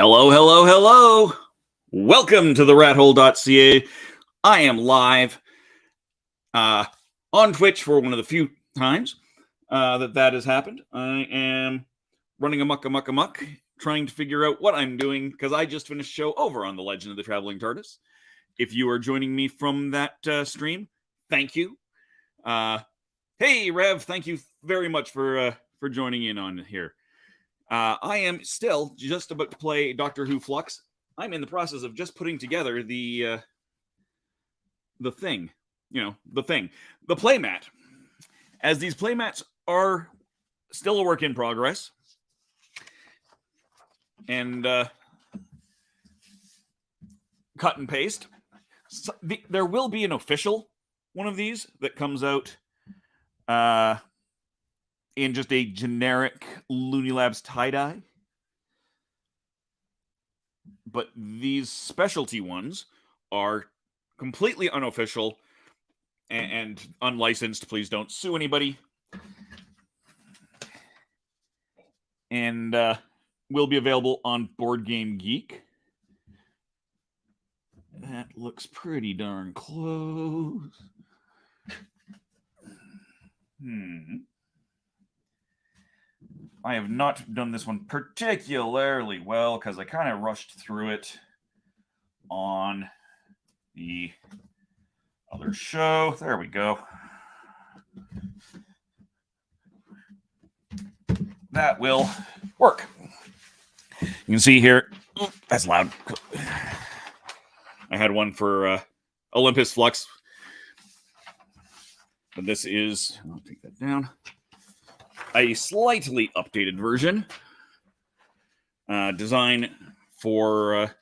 Hello, hello, hello. Welcome to the rathole.ca. I am live on Twitch for one of the few times that has happened. I am running amok, trying to figure out what I'm doing because I just finished a show over on The Legend of the Traveling TARDIS. If you are joining me from that stream, thank you. Hey, Rev, thank you very much for joining in on here. I am still just about to play Doctor Who Fluxx. I'm in the process of just putting together the thing, the playmat. As these playmats are still a work in progress, and cut and paste. So there will be an official one of these that comes out in just a generic Looney Labs tie-dye. But these specialty ones are completely unofficial and unlicensed. Please don't sue anybody. And will be available on Board Game Geek. That looks pretty darn close. I have not done this one particularly well because I kind of rushed through it on the other show. There we go. That will work. You can see here. Oh, that's loud. I had one for Olympus Fluxx. But this is, I'll take that down, a slightly updated version. Designed for,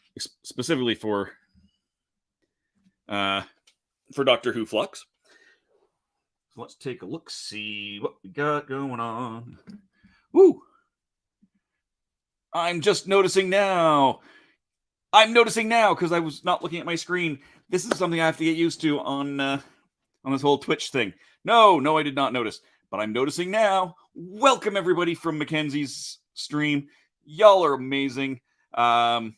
specifically for Doctor Who Fluxx. So let's take a look, see what we got going on. Woo! I'm just noticing now. I'm noticing now because I was not looking at my screen. This is something I have to get used to on this whole Twitch thing. No, I did not notice, but I'm noticing now. Welcome everybody from Mackenzie's stream. Y'all are amazing. Mackenzie,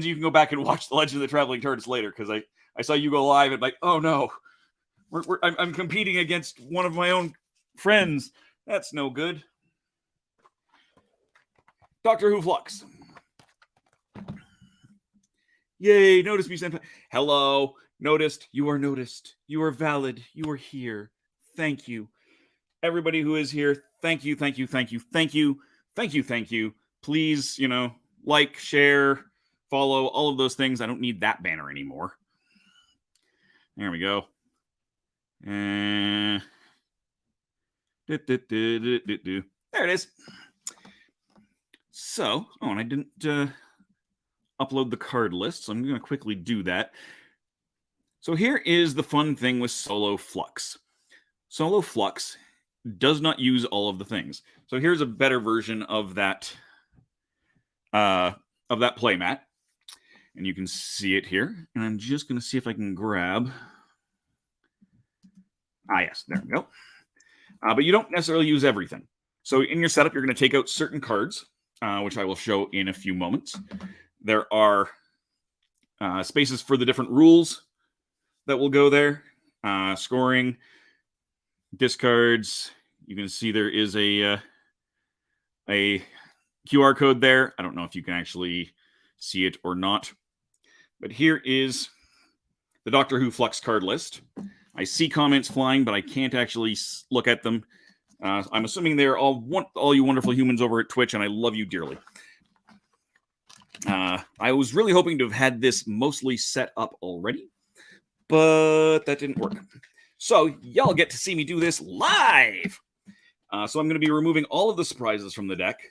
you can go back and watch The Legend of the Traveling TARDIS later because I saw you go live and like, oh no, I'm competing against one of my own friends. That's no good. Doctor Who Fluxx. Yay, notice me. Hello. Noticed. You are noticed. You are valid. You are here. Thank you. Everybody who is here, thank you. Please, like, share, follow, all of those things. I don't need that banner anymore. There we go. There it is. So, and I didn't upload the card list, so I'm going to quickly do that. So here is the fun thing with Solo Fluxx. Solo Fluxx does not use all of the things. So here's a better version of that playmat, and you can see it here. And I'm just going to see if I can grab. Yes, there we go. But you don't necessarily use everything. So in your setup, you're going to take out certain cards, which I will show in a few moments. There are spaces for the different rules that will go there. Scoring, discards. You can see there is a QR code there. I don't know if you can actually see it or not. But here is the Doctor Who Fluxx card list. I see comments flying, but I can't actually look at them. I'm assuming they're all you wonderful humans over at Twitch, and I love you dearly. I was really hoping to have had this mostly set up already, but that didn't work. So y'all get to see me do this live. So I'm going to be removing all of the surprises from the deck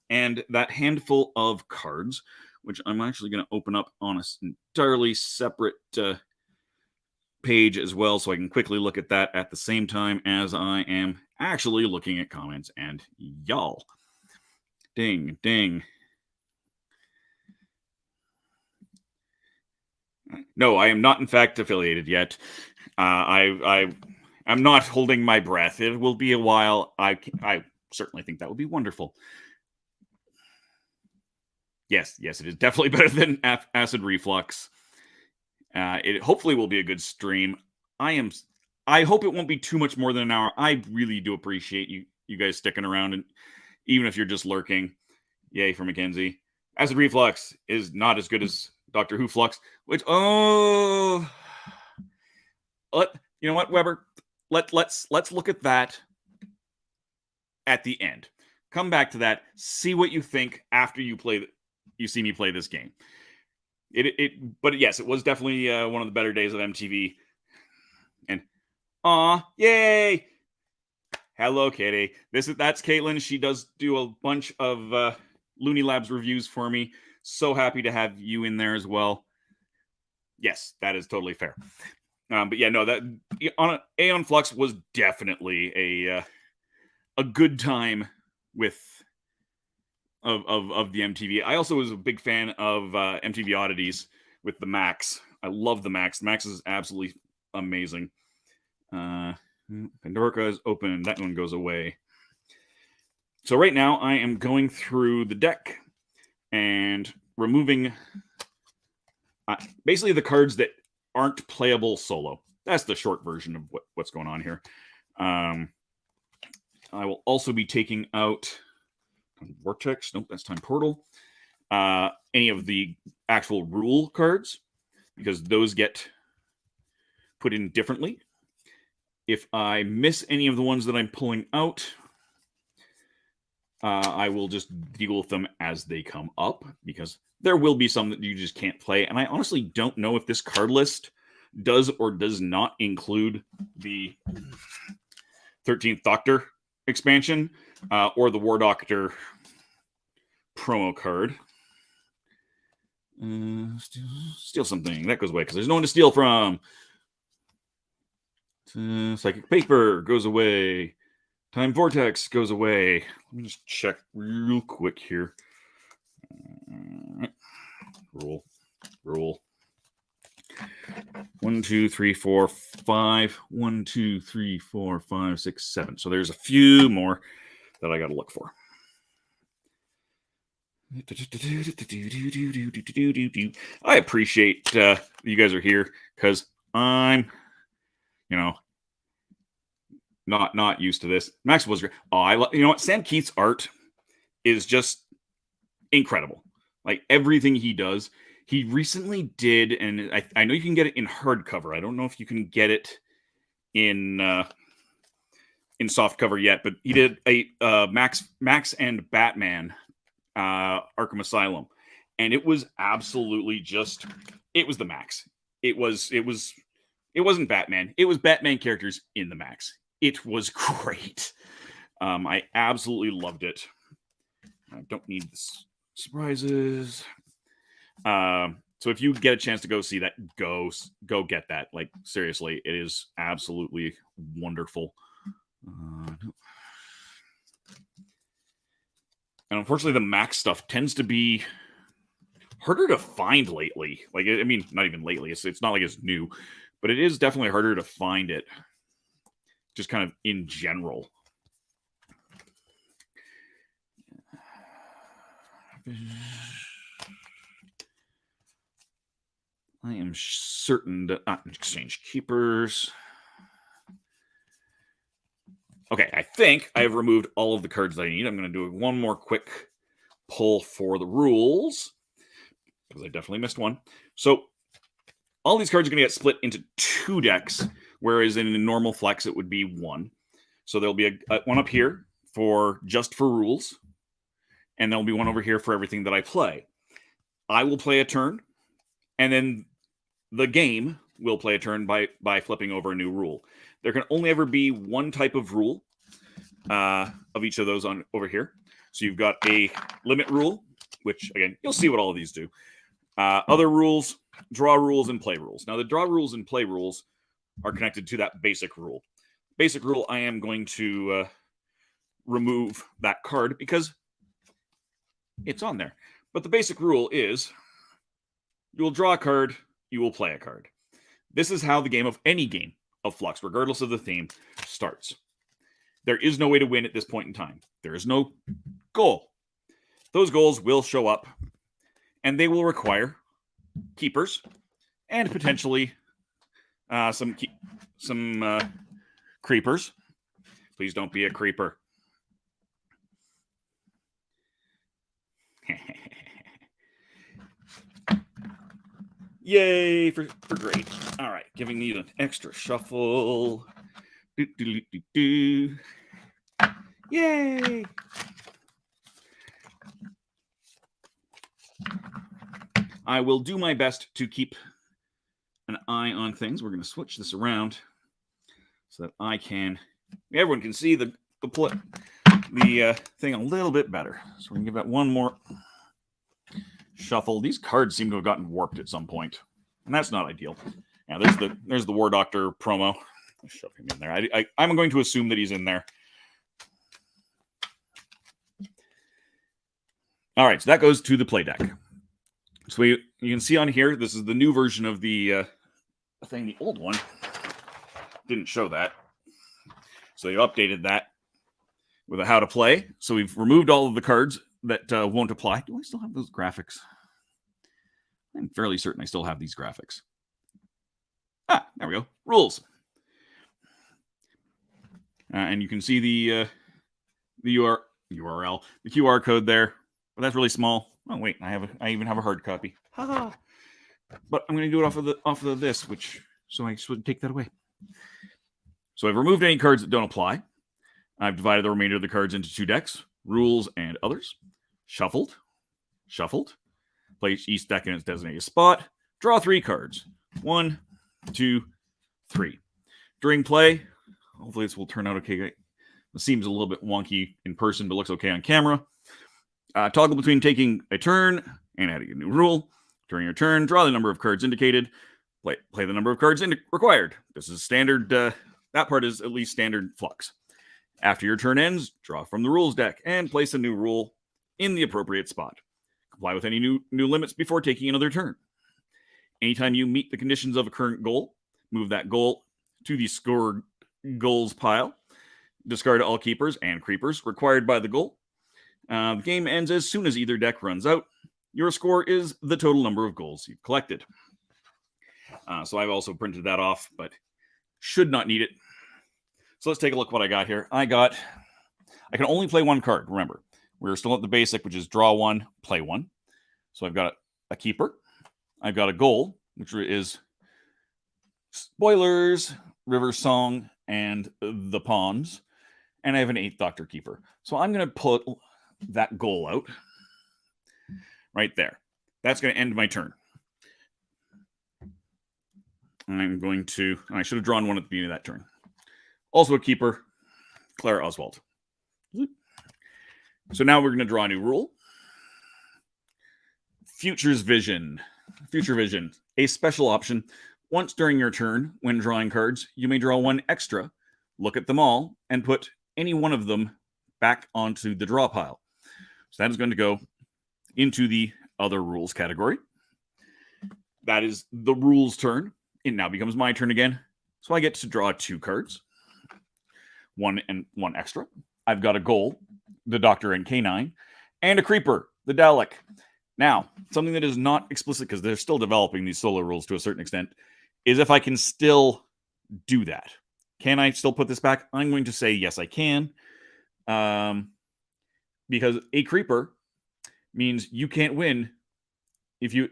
and that handful of cards, which I'm actually going to open up on an entirely separate page as well, so I can quickly look at that at the same time as I am actually looking at comments and y'all. Ding, ding. No, I am not, in fact, affiliated yet. I'm not holding my breath. It will be a while. I certainly think that would be wonderful. Yes, it is definitely better than Acid Reflux. It hopefully will be a good stream. I hope it won't be too much more than an hour. I really do appreciate you guys sticking around, and even if you're just lurking, yay for Mackenzie. Acid Reflux is not as good as Doctor Who Fluxx, which you know what, Weber? Let's look at that at the end. Come back to that. See what you think after you see me play this game. But yes, it was definitely one of the better days of MTV. And yay! Hello, Kitty. That's Caitlin. She does do a bunch of Looney Labs reviews for me. So happy to have you in there as well. Yes, that is totally fair. But yeah, no, that on Fluxx was definitely a good time of the MTV. I also was a big fan of MTV Oddities with the Max. I love the Max. The Max is absolutely amazing. Pandorica is open. That one goes away. So right now I am going through the deck and removing basically the cards that aren't playable solo. That's the short version of what's going on here. I will also be taking out Vortex. Nope, that's Time Portal. Any of the actual rule cards, because those get put in differently. If I miss any of the ones that I'm pulling out, I will just deal with them as they come up, because there will be some that you just can't play. And I honestly don't know if this card list does or does not include the 13th Doctor expansion or the War Doctor promo card. Steal something. That goes away because there's no one to steal from. Psychic Paper goes away. Time Vortex goes away. Let me just check real quick here. Rule. 1, 2, 3, 4, 5. 1, 2, 3, 4, 5, 6, 7. So there's a few more that I got to look for. I appreciate you guys are here, because I'm, not used to this. Max was great. You know what? Sam Keith's art is just incredible. Like everything he does. He recently did, and I know you can get it in hardcover. I don't know if you can get it in softcover yet, but he did a Max and Batman Arkham Asylum, and it was absolutely it was the Max. It wasn't Batman. It was Batman characters in the Max. It was great. I absolutely loved it. I don't need this surprises. So if you get a chance to go see that, go get that. Like seriously, it is absolutely wonderful. And unfortunately, the Max stuff tends to be harder to find lately. Like, I mean, not even lately. It's not like it's new, but it is definitely harder to find it. Just kind of in general. I am certain that Exchange Keepers. Okay, I think I have removed all of the cards that I need. I'm going to do one more quick pull for the rules, because I definitely missed one. So all these cards are going to get split into 2 decks, whereas in a normal Flex it would be 1. So there'll be a one up here just for rules, and there'll be one over here for everything that I play. I will play a turn, and then the game will play a turn by flipping over a new rule. There can only ever be one type of rule of each of those on over here. So you've got a limit rule, which again, you'll see what all of these do. Other rules, draw rules, and play rules. Now the draw rules and play rules are connected to that basic rule. Basic rule, I am going to remove that card because it's on there. But the basic rule is you will draw a card, you will play a card. This is how the game of any game of Fluxx, regardless of the theme, starts. There is no way to win at this point in time. There is no goal. Those goals will show up and they will require keepers and potentially some creepers. Please don't be a creeper. Yay for great. All right, giving you an extra shuffle. Yay. I will do my best to keep an eye on things. We're going to switch this around so that everyone can see the thing a little bit better. So we're going to give that one more shuffle. These cards seem to have gotten warped at some point, and that's not ideal. Now there's the War Doctor promo. Let's shove him in there. I'm going to assume that he's in there. All right, so that goes to the play deck. So you can see on here, this is the new version of the thing. The old one didn't show that. So they updated that with a how to play. So we've removed all of the cards that won't apply. Do I still have those graphics? I'm fairly certain I still have these graphics. There we go. Rules. And you can see the URL, the QR code there. But that's really small. Oh wait, I even have a hard copy. But I'm going to do it off of this, so I should take that away. So I've removed any cards that don't apply. I've divided the remainder of the cards into 2 decks: rules and others. Shuffled. Place each deck in its designated spot. Draw 3 cards. 1, 2, 3. During play, hopefully this will turn out okay. It seems a little bit wonky in person, but looks okay on camera. Toggle between taking a turn and adding a new rule. During your turn, draw the number of cards indicated. Play the number of cards required. This is standard. That part is at least standard Fluxx. After your turn ends, draw from the rules deck and place a new rule in the appropriate spot. Comply with any new limits before taking another turn. Anytime you meet the conditions of a current goal, move that goal to the score goals pile. Discard all keepers and creepers required by the goal. The game ends as soon as either deck runs out. Your score is the total number of goals you've collected. So I've also printed that off, but should not need it. So let's take a look at what I got here. I can only play 1 card. Remember, we're still at the basic, which is draw 1, play 1. So I've got a keeper. I've got a goal, which is spoilers, River Song, and the pawns. And I have an 8th Doctor keeper. So I'm going to put that goal out right there. That's going to end my turn. I should have drawn 1 at the beginning of that turn. Also a keeper, Clara Oswald. So now we're going to draw a new rule. Future Vision, a special option. Once during your turn, when drawing cards, you may draw 1 extra, look at them all, and put any one of them back onto the draw pile. So that is going to go into the other rules category. That is the rules turn. It now becomes my turn again. So I get to draw 2 cards. 1 and 1 extra. I've got a goal, the Doctor and K9, and a creeper, the Dalek. Now, something that is not explicit, because they're still developing these solo rules to a certain extent, is if I can still do that. Can I still put this back? I'm going to say yes, I can. Because a creeper means you can't win you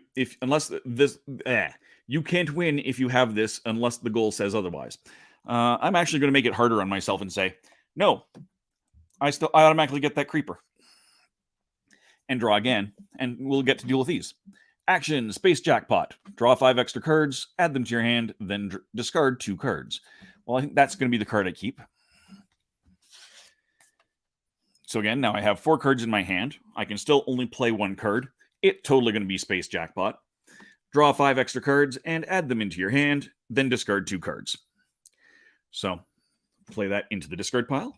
can't win if you have this unless the goal says otherwise. I'm actually going to make it harder on myself and say, no, I automatically get that creeper. And draw again, and we'll get to deal with these. Action, Space Jackpot. Draw 5 extra cards, add them to your hand, then discard 2 cards. Well, I think that's going to be the card I keep. So again, now I have 4 cards in my hand. I can still only play 1 card. It's totally going to be Space Jackpot. Draw 5 extra cards and add them into your hand, then discard 2 cards. So, play that into the discard pile.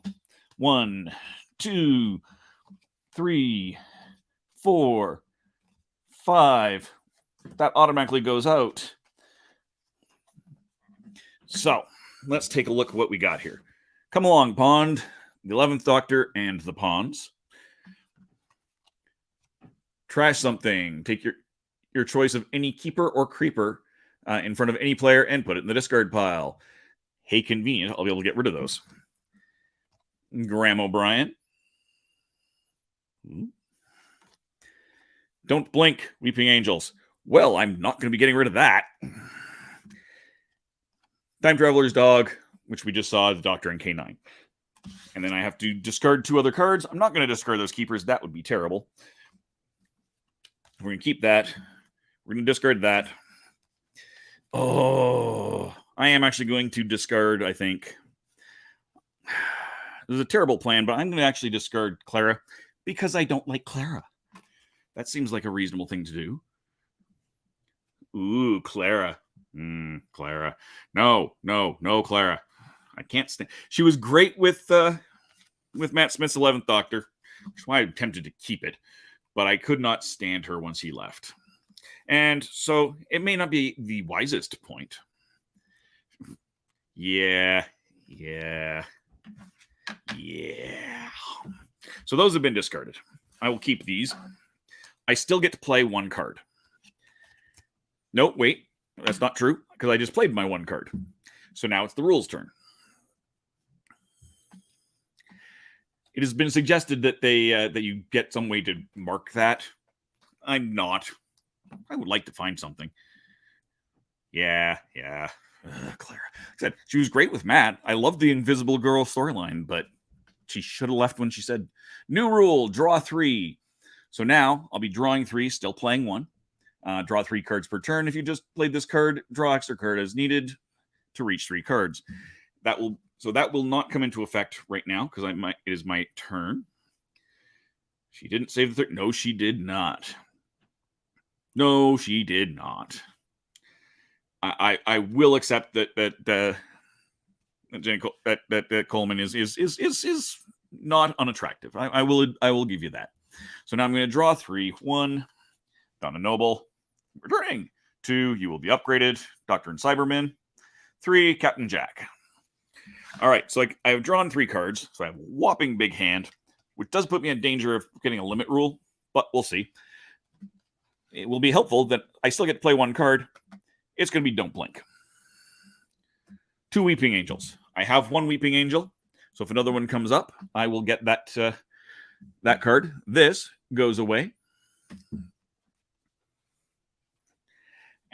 1, 2, 3, 4, 5. That automatically goes out. So, let's take a look at what we got here. Come along, Pond. The 11th Doctor and the Pawns. Trash something. Take your choice of any keeper or creeper in front of any player and put it in the discard pile. Hey, convenient. I'll be able to get rid of those. Graham O'Brien. Don't blink, Weeping Angels. Well, I'm not going to be getting rid of that. Time Traveler's Dog, which we just saw, the Doctor and K9. And then I have to discard 2 other cards. I'm not going to discard those keepers. That would be terrible. We're going to keep that. We're going to discard that. Oh, I am actually going to discard, I think. This is a terrible plan, but I'm going to actually discard Clara because I don't like Clara. That seems like a reasonable thing to do. Ooh, Clara. Clara. No, Clara. I can't stand. She was great with Matt Smith's 11th Doctor, which is why I attempted to keep it, but I could not stand her once he left. And so it may not be the wisest point. Yeah. So those have been discarded. I will keep these. I still get to play 1 card. No, wait. That's not true, because I just played my 1 card. So now it's the rules' turn. It has been suggested that that you get some way to mark that. I'm not. I would like to find something. Yeah. Clara. I said, she was great with Matt. I love the Invisible Girl storyline, but she should have left when she said, new rule, draw 3. So now I'll be drawing 3, still playing 1. Draw 3 cards per turn. If you just played this card, draw extra card as needed to reach 3 cards. That will not come into effect right now because it is my turn. She didn't save the third. No, she did not. I will accept that Coleman is not unattractive. I will give you that. So now I'm going to draw 3. 1, Donna Noble. Returning. 2, you will be upgraded. Doctor and Cyberman. 3, Captain Jack. All right, so I have drawn 3 cards, so I have a whopping big hand, which does put me in danger of getting a limit rule, but we'll see. It will be helpful that I still get to play 1 card. It's going to be Don't Blink. 2 Weeping Angels. I have 1 Weeping Angel, so if another one comes up, I will get that card. This goes away.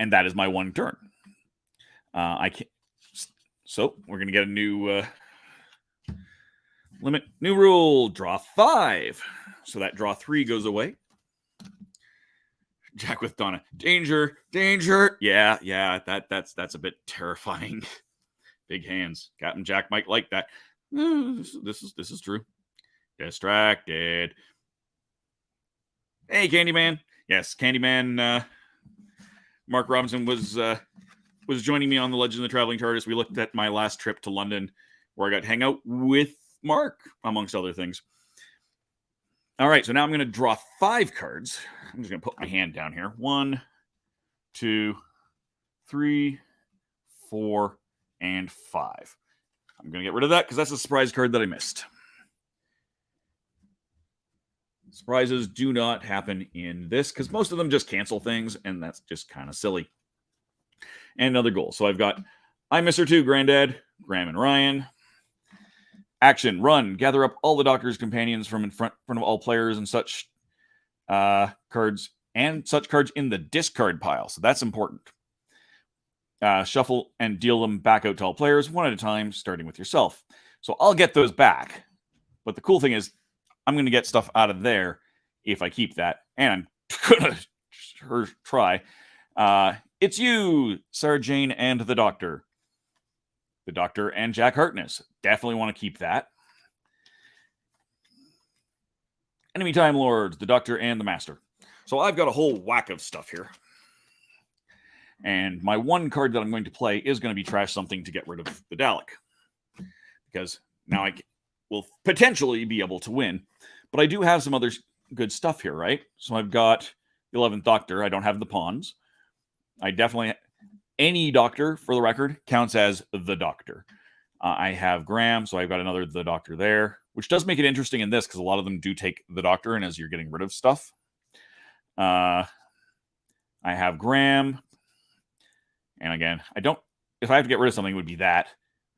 And that is my 1 turn. So we're going to get a new limit. New rule, draw 5. So that draw 3 goes away. Jack with Donna. Danger. Yeah, that's a bit terrifying. Big hands. Captain Jack might like that. This is true. Distracted. Hey, Candyman. Yes, Candyman. Mark Robinson was joining me on the Legend of the Traveling TARDIS. We looked at my last trip to London, where I got to hang out with Mark, amongst other things. All right, so now I'm going to draw 5 cards. I'm just going to put my hand down here. 1, 2, 3, 4, and 5. I'm going to get rid of that because that's a surprise card that I missed. Surprises do not happen in this because most of them just cancel things, and that's just kind of silly. And another goal. So I've got I Miss Her Too, Granddad, Graham and Ryan. Action, run, gather up all the Doctor's companions from in front of all players and such cards, and such cards in the discard pile. So that's important. Shuffle and deal them back out to all players, one at a time, starting with yourself. So I'll get those back. But the cool thing is, I'm going to get stuff out of there if I keep that. And I'm going to try. It's you, Sarah Jane, and the Doctor. The Doctor and Jack Harkness. Definitely want to keep that. Enemy Time Lords, the Doctor and the Master. So I've got a whole whack of stuff here. And my 1 card that I'm going to play is going to be Trash Something to get rid of the Dalek. Because now I will potentially be able to win. But I do have some other good stuff here, right? So I've got the 11th Doctor. I don't have the pawns. I definitely... Any Doctor, for the record, counts as the Doctor. I have Graham, so I've got another the Doctor there, which does make it interesting in this, because a lot of them do take the Doctor, and as you're getting rid of stuff. I have Graham. And again, if I have to get rid of something, it would be that.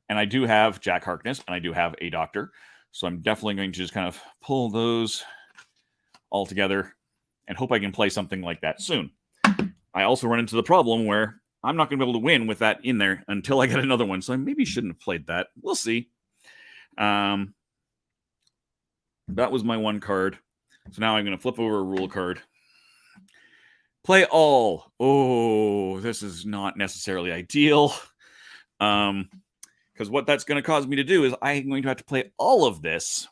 And I do have Jack Harkness, and I do have a Doctor. So I'm definitely going to just kind of pull those all together and hope I can play something like that soon. I also run into the problem where I'm not going to be able to win with that in there until I get another one. So I maybe shouldn't have played that. We'll see. That was my one card. So now I'm going to flip over a rule card. Play all. Oh, this is not necessarily ideal. Because what that's going to cause me to do is I'm going to have to play all of this.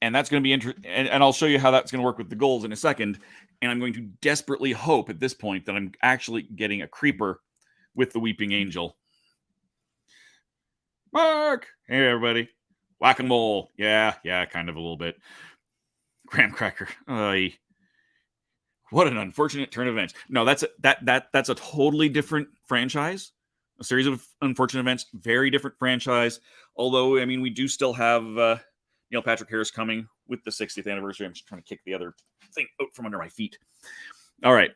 And that's going to be interesting. And I'll show you how that's going to work with the goals in a second. And I'm going to desperately hope at this point that I'm actually getting a creeper with the Weeping Angel. Mark! Hey, everybody. Whack-a-mole. Yeah, kind of a little bit. Graham Cracker. What an unfortunate turn of events. No, that's a totally different franchise. A series of unfortunate events. Very different franchise. Although, I mean, we do still have Neil Patrick Harris coming with the 60th anniversary. I'm just trying to kick the other thing out from under my feet. All right.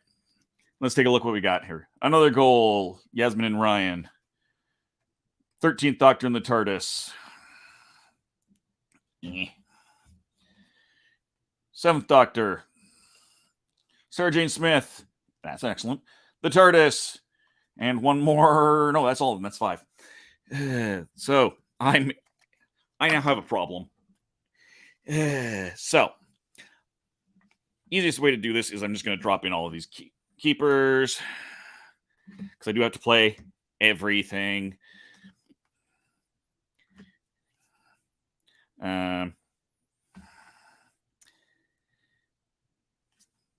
Let's take a look what we got here. Another goal. Yasmin and Ryan. 13th Doctor in the TARDIS. 7th Doctor. Sarah Jane Smith. That's excellent. The TARDIS. And one more. No, that's all of them. That's 5. So, I now have a problem. So, easiest way to do this is I'm just going to drop in all of these keepers. Because I do have to play everything.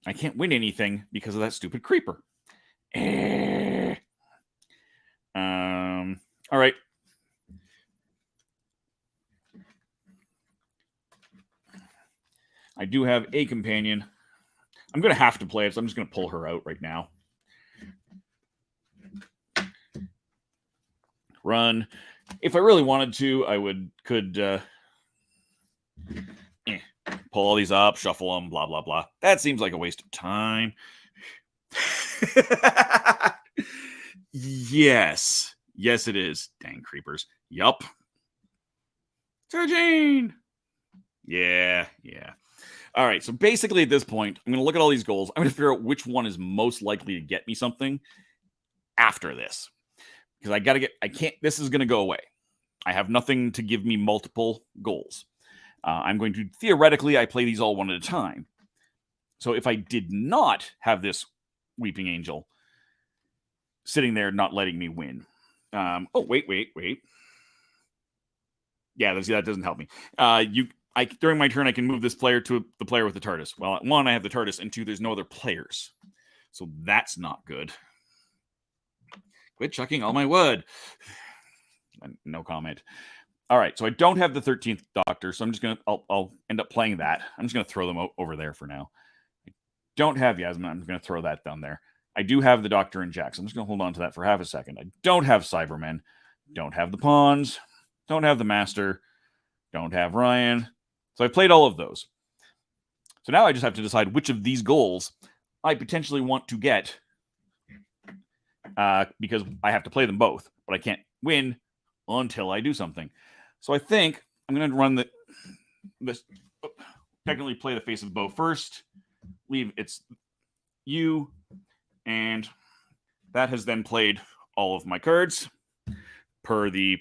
I can't win anything because of that stupid creeper. All right. I do have a companion. I'm going to have to play it, so I'm just going to pull her out right now. Run. If I really wanted to, I could pull all these up, shuffle them, blah, blah, blah. That seems like a waste of time. Yes, it is. Dang creepers. Yup. Surging. Yeah. All right, so basically at this point, I'm going to look at all these goals. I'm going to figure out which one is most likely to get me something after this. Because this is going to go away. I have nothing to give me multiple goals. I'm going to, theoretically, I play these all one at a time. So if I did not have this Weeping Angel sitting there not letting me win. Wait. Yeah, that doesn't help me. During my turn, I can move this player to the player with the TARDIS. Well, 1, I have the TARDIS, and 2, there's no other players. So that's not good. Quit chucking all my wood. No comment. All right, so I don't have the 13th Doctor, so I'm just going to, I'll end up playing that. I'm just going to throw them over there for now. I don't have Yasmin. I'm going to throw that down there. I do have the Doctor and Jax. I'm just going to hold on to that for half a second. I don't have Cybermen. Don't have the Pawns. Don't have the Master. Don't have Ryan. So I played all of those. So now I just have to decide which of these goals I potentially want to get because I have to play them both, but I can't win until I do something. So I think I'm going to run technically play the Face of the Bow first. It's you, and that has then played all of my cards per the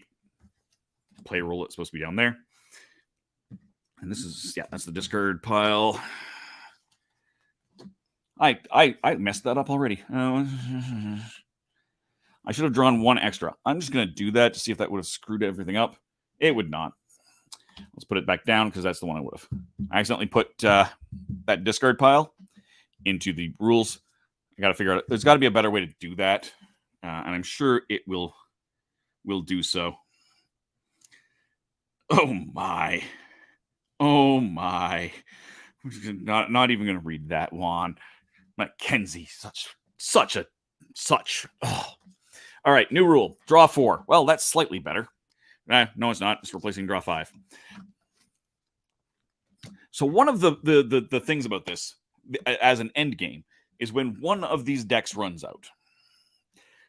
play rule that's supposed to be down there. And this is, that's the discard pile. I messed that up already. I should have drawn 1 extra. I'm just going to do that to see if that would have screwed everything up. It would not. Let's put it back down because that's the one I would have. I accidentally put that discard pile into the rules. I got to figure out. There's got to be a better way to do that, and I'm sure it will do so. Oh my! Not even going to read that one. Mackenzie, such. Oh. All right, new rule. Draw 4. Well, that's slightly better. No, it's not. It's replacing draw 5. So one of the things about this as an end game is when one of these decks runs out.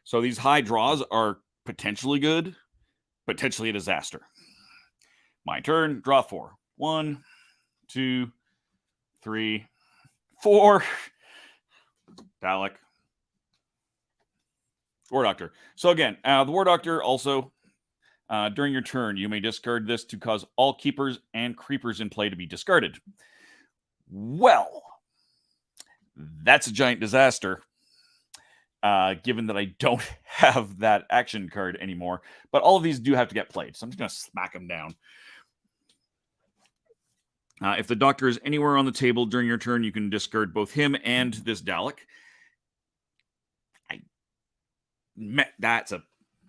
So these high draws are potentially good, potentially a disaster. My turn, draw 4. 1, 2, 3, 4. Dalek. War Doctor. So again, the War Doctor also, during your turn, you may discard this to cause all keepers and creepers in play to be discarded. Well, that's a giant disaster, given that I don't have that action card anymore. But all of these do have to get played, so I'm just going to smack them down. If the Doctor is anywhere on the table during your turn, you can discard both him and this Dalek.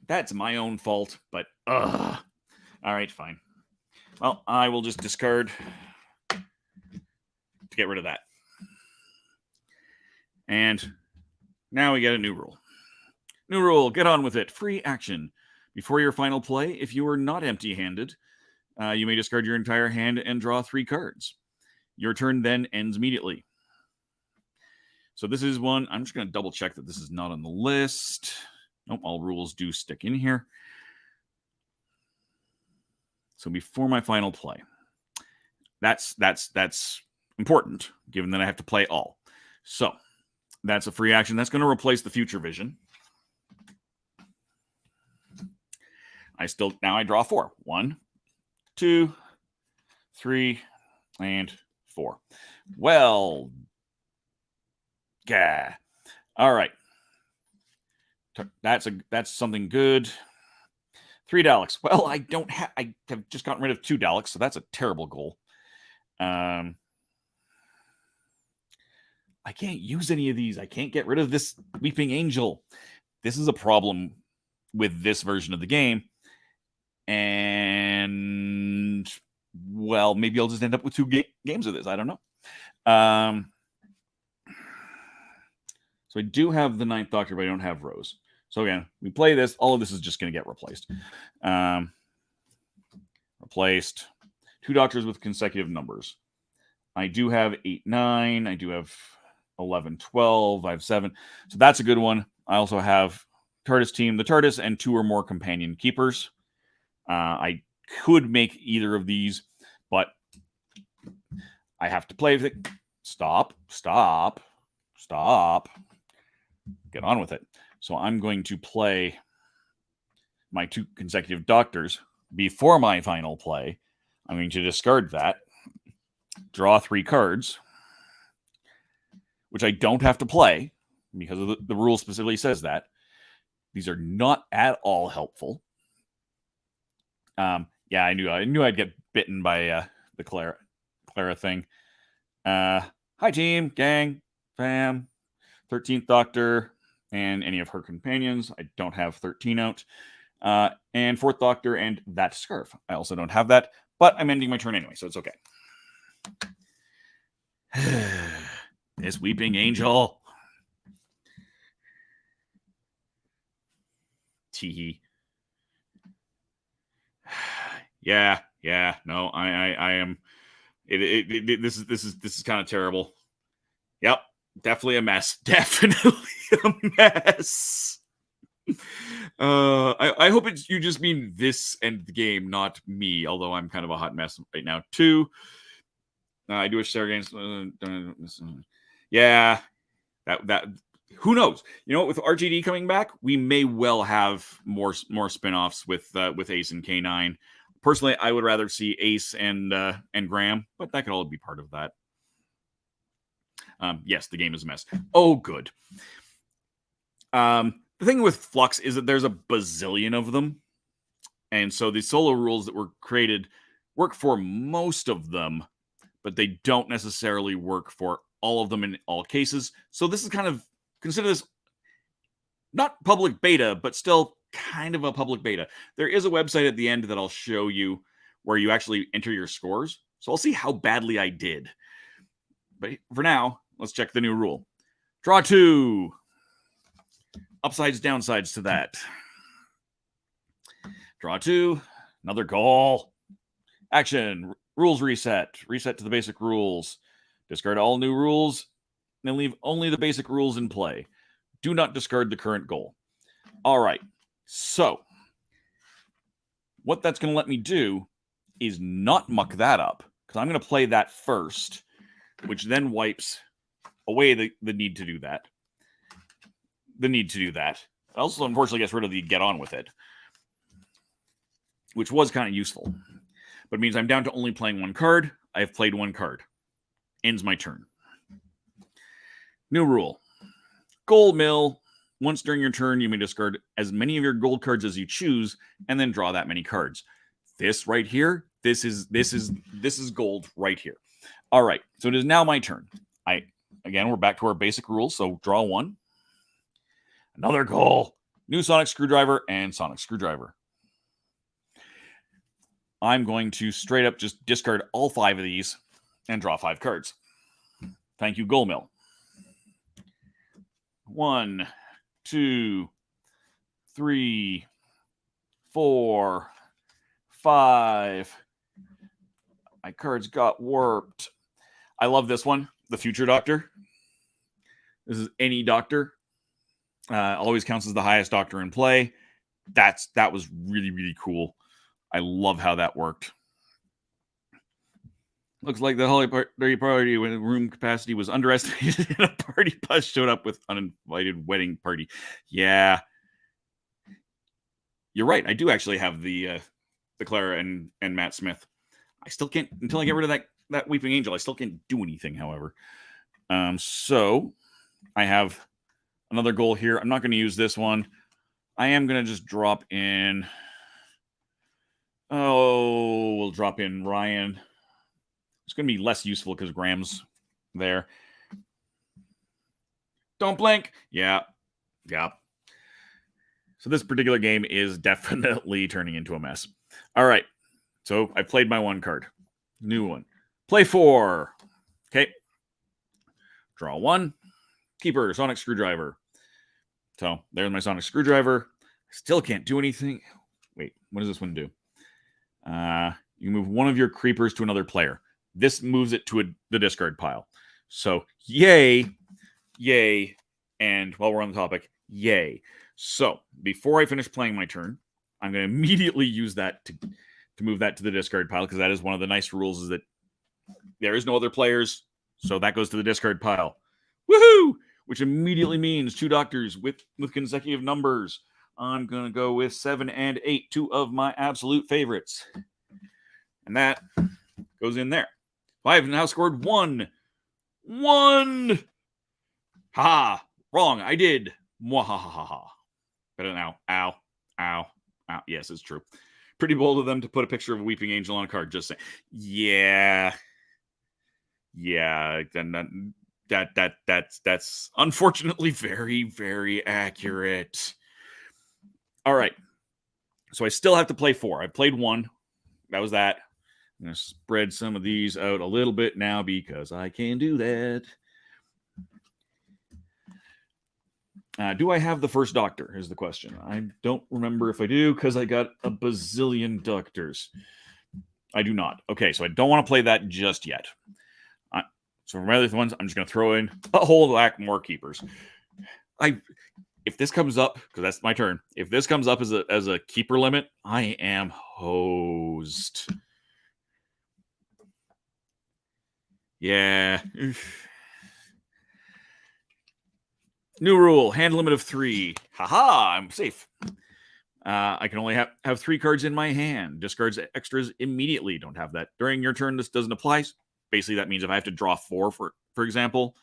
That's my own fault, but all right, fine. Well, I will just discard to get rid of that. And now we get a new rule. New rule, get on with it. Free action. Before your final play, if you are not empty-handed, you may discard your entire hand and draw 3 cards. Your turn then ends immediately. So this is one. I'm just going to double check that this is not on the list. Nope, all rules do stick in here. So before my final play, that's important, given that I have to play all. So that's a free action. That's going to replace the future vision. Now I draw 4. 1, 2, 3, and 4. Well, yeah. All right. That's something good. 3 Daleks. Well, I have just gotten rid of 2 Daleks, so that's a terrible goal. I can't use any of these. I can't get rid of this Weeping Angel. This is a problem with this version of the game. And, well, maybe I'll just end up with 2 games of this. I don't know. So I do have the 9th Doctor, but I don't have Rose. So again, we play this. All of this is just going to get replaced. Replaced. 2 Doctors with consecutive numbers. I do have 8, 9. I do have 11, 12. I have 7. So that's a good one. I also have TARDIS team, the TARDIS, and 2 or more companion keepers. I could make either of these, but I have to play with it. Stop. Get on with it. So I'm going to play my 2 consecutive Doctors before my final play. I'm going to discard that, draw 3 cards, which I don't have to play because of the rule specifically says that. These are not at all helpful. Yeah, I knew I'd get bitten by the Clara thing. Hi team, gang, fam, 13th Doctor, and any of her companions. I don't have 13 out. And 4th Doctor and that scarf. I also don't have that, but I'm ending my turn anyway, so it's okay. This Weeping Angel. Teehee. Yeah. No, I am. This is kind of terrible. Yep, definitely a mess. Definitely a mess. I hope you just mean this end the game, not me. Although I'm kind of a hot mess right now too. I do wish Sarah Gaines. Yeah, that. Who knows? You know, with RGD coming back, we may well have more spinoffs with Ace and K9. Personally, I would rather see Ace and Graham, but that could all be part of that. Yes, the game is a mess. Oh, good. The thing with Fluxx is that there's a bazillion of them. And so the solo rules that were created work for most of them, but they don't necessarily work for all of them in all cases. So this is kind of, consider this not public beta, but still kind of a public beta. There is a website at the end that I'll show you where you actually enter your scores. So I'll see how badly I did. But for now, let's check the new rule. Draw 2. Upsides, downsides to that. Draw 2. Another goal. Action. Rules reset. Reset to the basic rules. Discard all new rules, and leave only the basic rules in play. Do not discard the current goal. All right. So, what that's going to let me do is not muck that up, because I'm going to play that first, which then wipes away the need to do that. The need to do that. It also, unfortunately, gets rid of the get on with it, which was kind of useful. But it means I'm down to only playing one card. I have played one card. Ends my turn. New rule. Gold mill. Once during your turn, you may discard as many of your gold cards as you choose, and then draw that many cards. This right here, this is gold right here. All right, so it is now my turn. Again, we're back to our basic rules. So draw one. Another goal. New sonic screwdriver and sonic screwdriver. I'm going to straight up just discard all 5 of these and draw 5 cards. Thank you, gold mill. 1, 2, 3, 4, 5. My cards got warped. I love this one. The Future Doctor. This is any doctor. Always counts as the highest doctor in play. That was really, really cool. I love how that worked. Looks like the holiday party when room capacity was underestimated and a party bus showed up with uninvited wedding party. Yeah. You're right. I do actually have the Clara and Matt Smith. I still can't, until I get rid of that Weeping Angel, I still can't do anything, however. So I have another goal here. I'm not going to use this one. I am going to just drop in. Oh, we'll drop in Ryan. It's going to be less useful because Graham's there. Don't blink. Yeah. So this particular game is definitely turning into a mess. All right. So I played my one card. New one. Play 4. Okay. Draw 1. Keeper, sonic screwdriver. So there's my sonic screwdriver. Still can't do anything. Wait, what does this one do? You move one of your creepers to another player. This moves it to the discard pile. So yay, and while we're on the topic, yay. So before I finish playing my turn, I'm going to immediately use that to move that to the discard pile, because that is one of the nice rules, is that there is no other players, so that goes to the discard pile. Woohoo! Which immediately means 2 doctors with consecutive numbers. I'm going to go with 7 and 8, 2 of my absolute favorites. And that goes in there. I have now scored 1. 1! Ha! Wrong. I did. Mwahahaha. Better now. Ow. Yes, it's true. Pretty bold of them to put a picture of a weeping angel on a card. Just saying. Yeah. Then that's unfortunately very, very accurate. All right. So I still have to play 4. I played 1. That was that. I'm going to spread some of these out a little bit now because I can do that. Do I have the first doctor is the question. I don't remember if I do because I got a bazillion doctors. I do not. Okay, so I don't want to play that just yet. So for my other ones, I'm just going to throw in a whole whack more keepers. If this comes up, because that's my turn, if this comes up as a keeper limit, I am hosed. Yeah. New rule, hand limit of 3. Haha, I'm safe. I can only have 3 cards in my hand. Discards extras immediately. Don't have that. During your turn, this doesn't apply. Basically, that means if I have to draw 4, for example,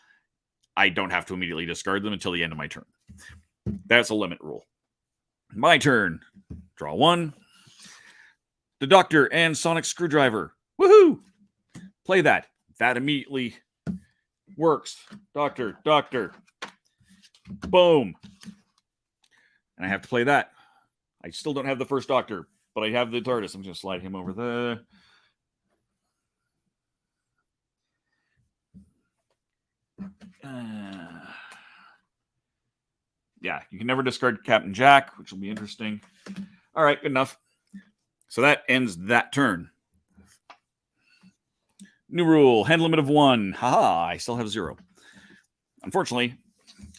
I don't have to immediately discard them until the end of my turn. That's a limit rule. My turn. Draw 1. The Doctor and Sonic Screwdriver. Woohoo! Play that. That immediately works. Doctor. Boom. And I have to play that. I still don't have the first Doctor, but I have the TARDIS. I'm just going to slide him over there. Yeah, you can never discard Captain Jack, which will be interesting. All right, good enough. So that ends that turn. New rule, hand limit of 1. Haha, I still have 0. Unfortunately,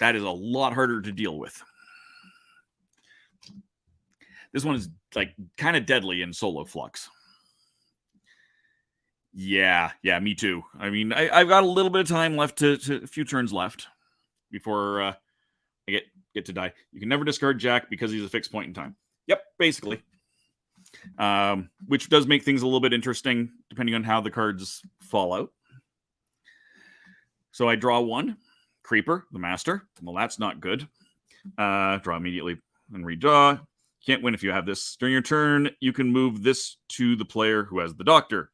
that is a lot harder to deal with. This one is like kind of deadly in solo Fluxx. Yeah, me too. I mean, I've got a little bit of time left to a few turns left before I get to die. You can never discard Jack because he's a fixed point in time. Yep, basically. Which does make things a little bit interesting depending on how the cards fall out. So I draw 1. Creeper, the master. Well, that's not good. Draw immediately and redraw. Can't win if you have this. During your turn, you can move this to the player who has the doctor.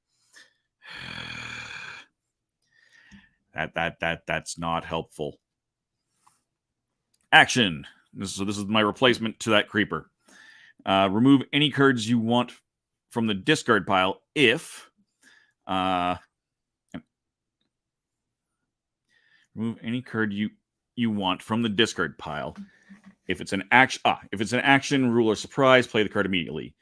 That's not helpful. Action. This is my replacement to that creeper. Remove any cards you want from the discard pile if remove any card you want from the discard pile. If it's an action, rule, or surprise, play the card immediately.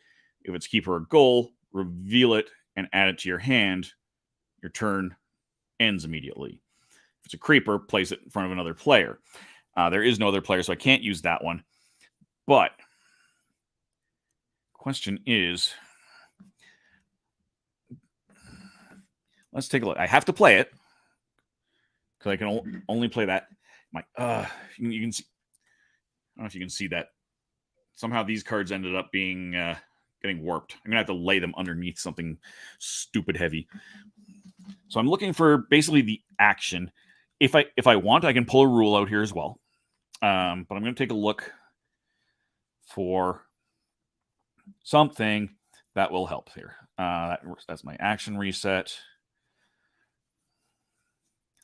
If it's keeper or goal, reveal it and add it to your hand. Your turn ends immediately. If it's a creeper, place it in front of another player. There is no other player, so I can't use that one. But question is, let's take a look. I have to play it because I can only play that. You can see. I don't know if you can see that. Somehow these cards ended up being getting warped. I'm gonna have to lay them underneath something stupid heavy. So I'm looking for basically the action. If I want, I can pull a rule out here as well. But I'm going to take a look for something that will help here. That's my action reset.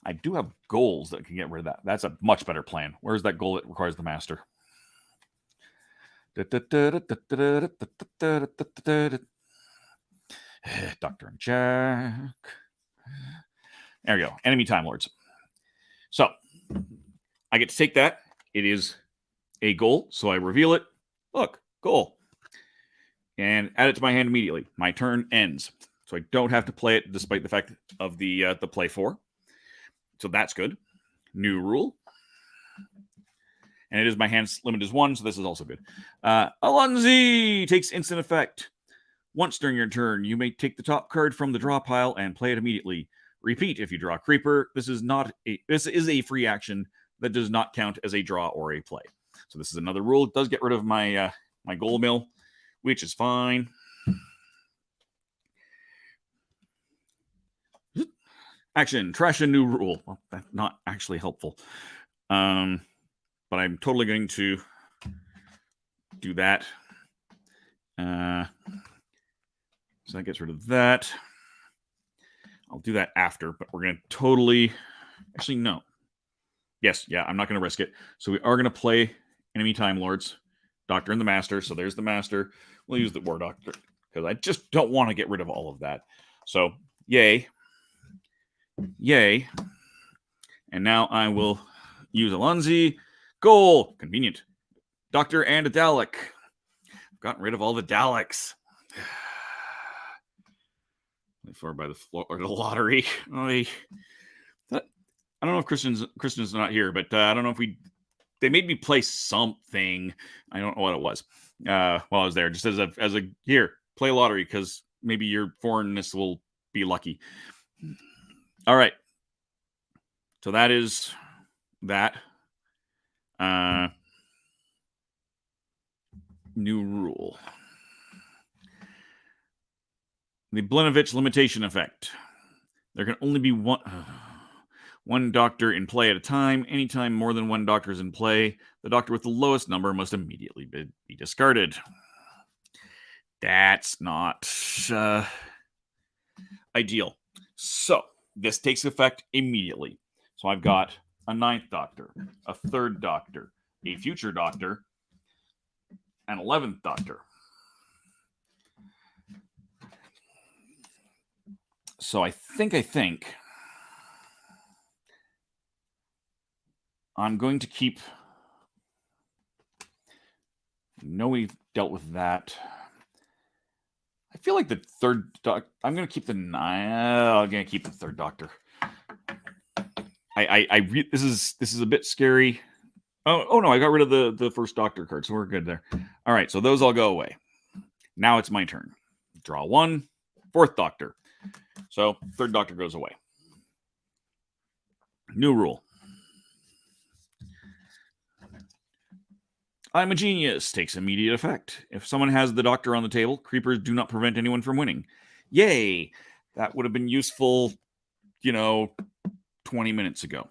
I do have goals that can get rid of that. That's a much better plan. Where's that goal that requires the master? Doctor and Jack. There we go. Enemy Time Lords. So I get to take that. It is a goal, so I reveal it. Look, goal. And add it to my hand immediately. My turn ends. So I don't have to play it despite the fact of the play 4. So that's good. New rule. And it is my hand's limit is 1, so this is also good. Alonzi takes instant effect. Once during your turn, you may take the top card from the draw pile and play it immediately. Repeat if you draw a creeper. This is a free action that does not count as a draw or a play. So this is another rule. It does get rid of my my gold mill, which is fine. Action, trash a new rule. Well, that's not actually helpful. But I'm totally going to do that. So that gets rid of that. I'll do that after, but we're going to totally... Actually, no. Yes, yeah, I'm not going to risk it. So we are going to play Enemy Time Lords, Doctor and the Master. So there's the Master. We'll use the War Doctor, because I just don't want to get rid of all of that. So, yay. Yay. And now I will use Alonzi. Goal. Convenient. Doctor and a Dalek. I've gotten rid of all the Daleks. For by the floor or the lottery. I don't know if Kristin's not here, but I don't know if they made me play something. I don't know what it was. While I was there, just as a here, play lottery because maybe your foreignness will be lucky. All right. So that is that. New rule. The Blinovitch limitation effect. There can only be one doctor in play at a time. Anytime more than one doctor is in play, the doctor with the lowest number must immediately be discarded. That's not ideal. So this takes effect immediately. So I've got a 9th doctor, a 3rd doctor, a future doctor, an 11th doctor. So I think I'm going to keep... No, we've dealt with that. feel like the third Doctor. I'm going to keep the 9. I'm going to keep the third Doctor. This is a bit scary. Oh no, I got rid of the first Doctor card, so we're good there. All right, so those all go away. Now it's my turn. Draw 1, 4th Doctor. So 3rd Doctor goes away. New rule. I'm a genius takes immediate effect. If someone has the Doctor on the table, creepers do not prevent anyone from winning. Yay! That would have been useful, 20 minutes ago.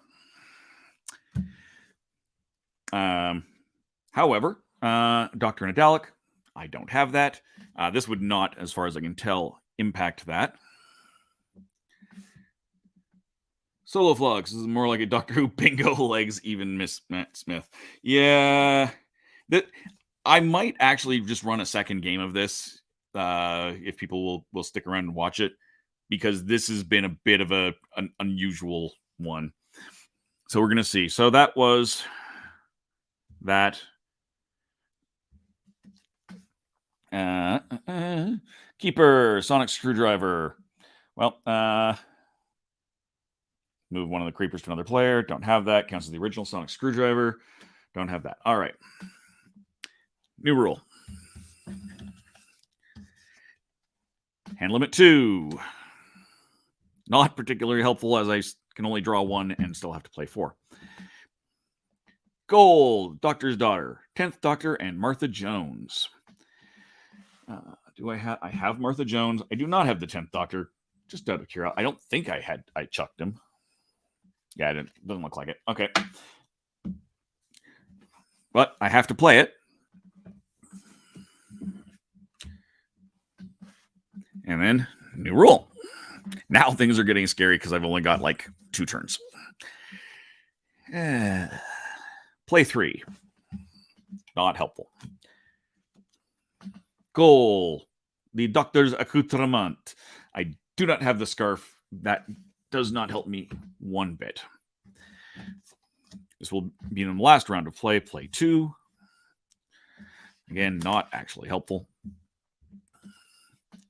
However, Doctor and a Dalek, I don't have that. This would not, as far as I can tell, impact that. Solo Fluxx is more like a Doctor Who bingo legs, even Miss Matt Smith. Yeah, I might actually just run a second game of this if people will stick around and watch it, because this has been a bit of an unusual one. So we're going to see. So that was that. Keeper, sonic screwdriver. Well, move one of the creepers to another player. Don't have that. Counts as the original sonic screwdriver. Don't have that. All right. New rule. Hand limit 2. Not particularly helpful, as I can only draw 1 and still have to play 4. Gold, Doctor's Daughter, 10th Doctor, and Martha Jones. Do I have Martha Jones? I do not have the 10th Doctor. Just out of curiosity. I don't think I chucked him. Yeah, it doesn't look like it. Okay. But I have to play it. And then, new rule. Now things are getting scary because I've only got like 2 turns. Play 3. Not helpful. Goal. The Doctor's accoutrement. I do not have the scarf. That does not help me one bit. This will be in the last round of play. Play 2. Again, not actually helpful.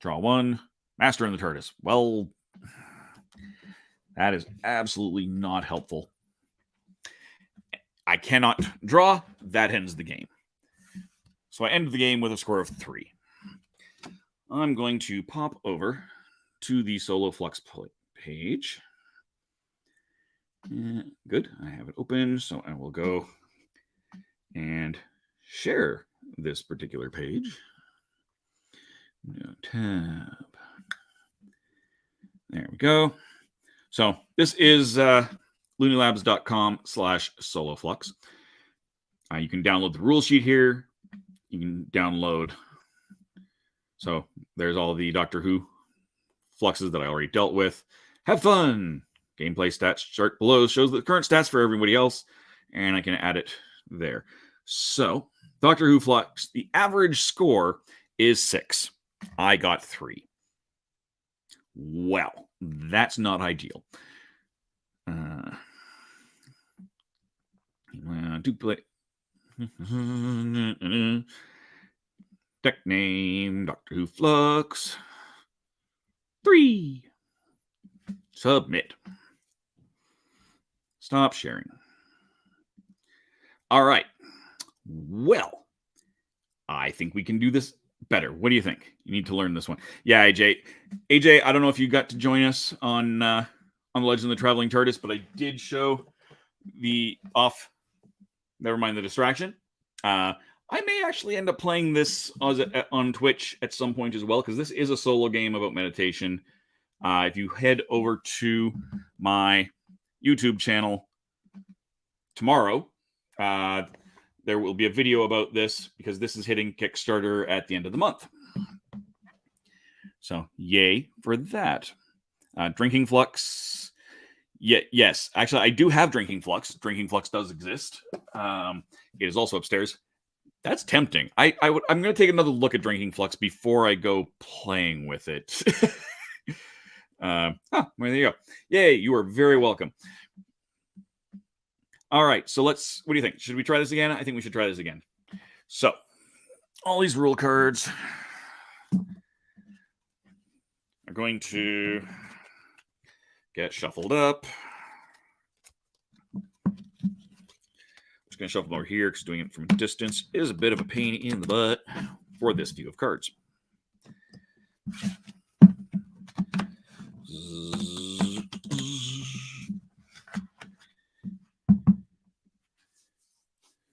Draw 1. Master in the TARDIS. Well, that is absolutely not helpful. I cannot draw. That ends the game. So I end the game with a score of 3. I'm going to pop over to the Solo Fluxx page. Good. I have it open, so I will go and share this particular page. Tab. There we go. So this is loonylabs.com/soloflux. You can download the rule sheet here. You can download. So there's all the Doctor Who fluxes that I already dealt with. Have fun. Gameplay stats chart below shows the current stats for everybody else, and I can add it there. So Doctor Who Fluxx, the average score is 6. I got 3. Well, that's not ideal. Duplicate. Deck name, Doctor Who Fluxx. 3. Submit. Stop sharing. All right. Well, I think we can do this better. What do you think? You need to learn this one. Yeah, AJ. I don't know if you got to join us on the Legend of the Traveling TARDIS, but I did show the off. Never mind the distraction. I may actually end up playing this on Twitch at some point as well, because this is a solo game about meditation. If you head over to my YouTube channel tomorrow, there will be a video about this, because this is hitting Kickstarter at the end of the month. So, yay for that. Drinking Fluxx. Yes. Actually, I do have Drinking Fluxx. Drinking Fluxx does exist. It is also upstairs. That's tempting. I'm going to take another look at Drinking Fluxx before I go playing with it. Well, there you go. Yay, you are very welcome. All right, so what do you think? Should we try this again? I think we should try this again. So, all these rule cards. going to get shuffled up. I'm just going to shuffle them over here because doing it from a distance is a bit of a pain in the butt for this view of cards.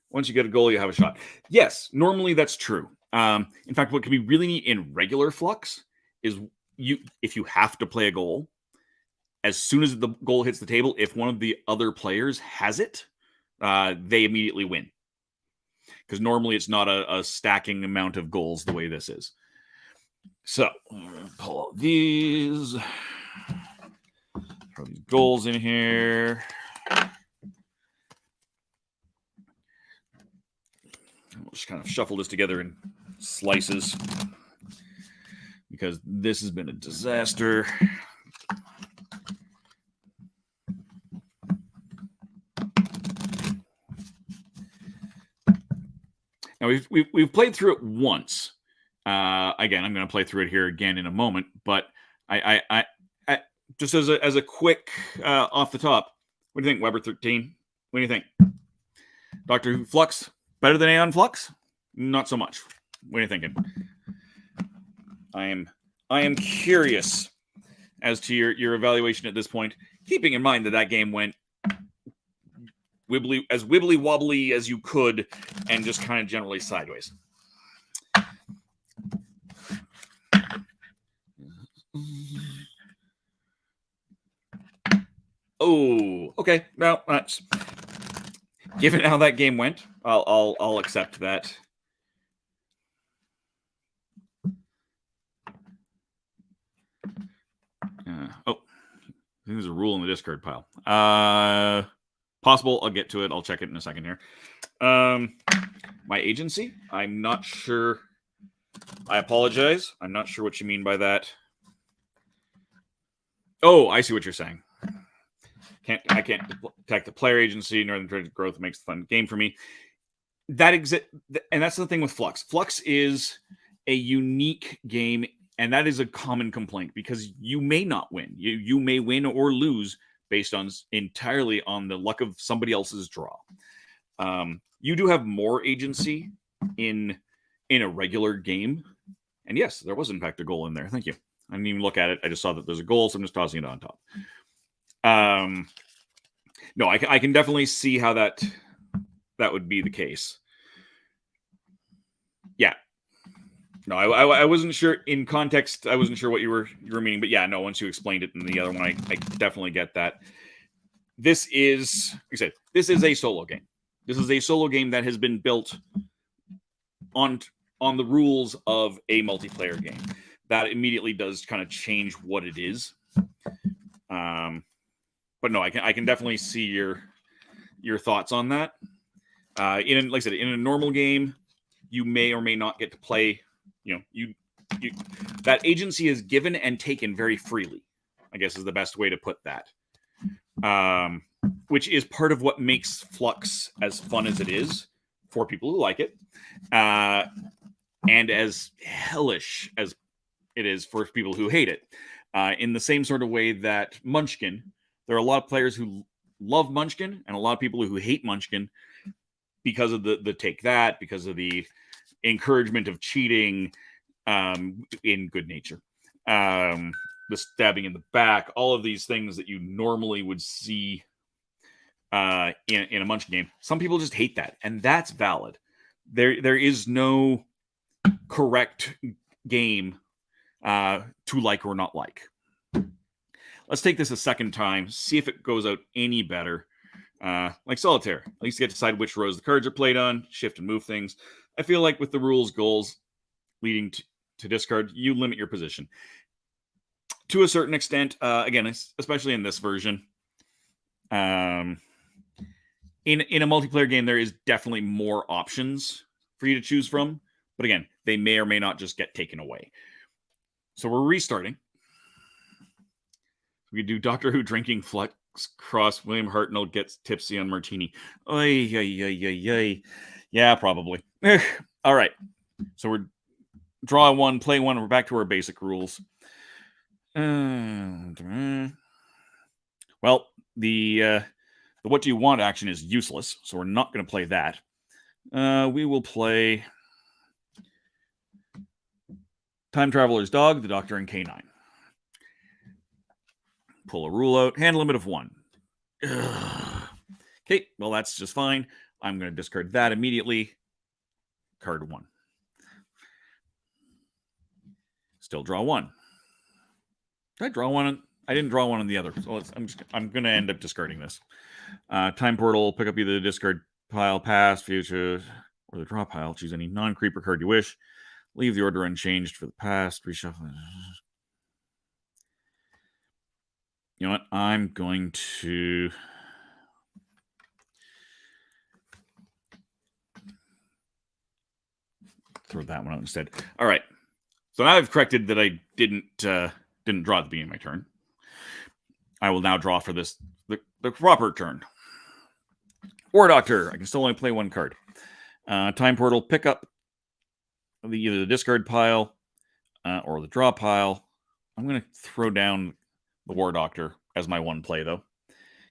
Once you get a goal, you have a shot. Yes, normally that's true. In fact, what can be really neat in regular Fluxx is if you have to play a goal, as soon as the goal hits the table, if one of the other players has it, they immediately win. Because normally it's not a stacking amount of goals the way this is. So, pull out these. Throw these goals in here. We'll just kind of shuffle this together in slices because this has been a disaster. Now we've played through it once. Again, I'm going to play through it here again in a moment, but I just as a quick off the top, what do you think, Weber 13? What do you think? Doctor Who Fluxx better than Aeon Flux? Not so much. What are you thinking? I am curious as to your evaluation at this point, keeping in mind that game went wibbly wobbly as you could, and just kind of generally sideways. Oh, okay. Well, that's given how that game went, I'll accept that. I think there's a rule in the discard pile. Possible. I'll get to it. I'll check it in a second here. My agency. I'm not sure. I apologize. I'm not sure what you mean by that. Oh, I see what you're saying. I can't detect the player agency. Northern Trade growth makes the fun game for me. And that's the thing with Fluxx. Fluxx is a unique game, and that is a common complaint because you may not win. You may win or lose based on entirely on the luck of somebody else's draw. You do have more agency in a regular game, and yes, there was in fact a goal in there. Thank you. I didn't even look at it. I just saw that there's a goal, so I'm just tossing it on top. No, I can definitely see how that would be the case. Yeah. No, I wasn't sure in context. I wasn't sure what you were meaning, but yeah, no. Once you explained it in the other one, I definitely get that. This is, like I said, this is a solo game. This is a solo game that has been built on the rules of a multiplayer game. That immediately does kind of change what it is. But no, I can definitely see your thoughts on that. Like I said, in a normal game, you may or may not get to play. You that agency is given and taken very freely, I guess is the best way to put that. Which is part of what makes Fluxx as fun as it is for people who like it, and as hellish as it is for people who hate it. In the same sort of way that Munchkin, there are a lot of players who love Munchkin and a lot of people who hate Munchkin because of the take that, because of the encouragement of cheating in Good Nature, the stabbing in the back, all of these things that you normally would see in a Munchkin game. Some people just hate that, and that's valid. There is no correct game to like or not like. Let's take this a second time, see if it goes out any better. Like Solitaire, at least you get to decide which rows the cards are played on, shift and move things. I feel like with the rules goals leading to discard, you limit your position. To a certain extent, again, especially in this version. In a multiplayer game, there is definitely more options for you to choose from. But again, they may or may not just get taken away. So we're restarting. We do Doctor Who drinking Fluxx cross William Hartnell gets tipsy on martini. Oy, oy, oy, oy, oy. Yeah, probably. All right. So we're draw one, play one. We're back to our basic rules. Well, the what do you want action is useless, so we're not going to play that. We will play Time Traveler's Dog, the Doctor, and K9. Pull a rule out. Hand limit of 1. Okay, well, that's just fine. I'm going to discard that immediately. Card 1. Still draw 1. Did I draw 1? I didn't draw 1 on the other. So I'm going to end up discarding this. Time Portal, pick up either the discard pile, past, future, or the draw pile. Choose any non-creeper card you wish. Leave the order unchanged for the past. Reshuffle. You know what? I'm going to... throw that one out instead. All right. So now I've corrected that I didn't draw at the beginning of my turn. I will now draw for this the proper turn. War Doctor. I can still only play 1 card. Time Portal. Pick up either the discard pile or the draw pile. I'm going to throw down the War Doctor as my 1 play, though.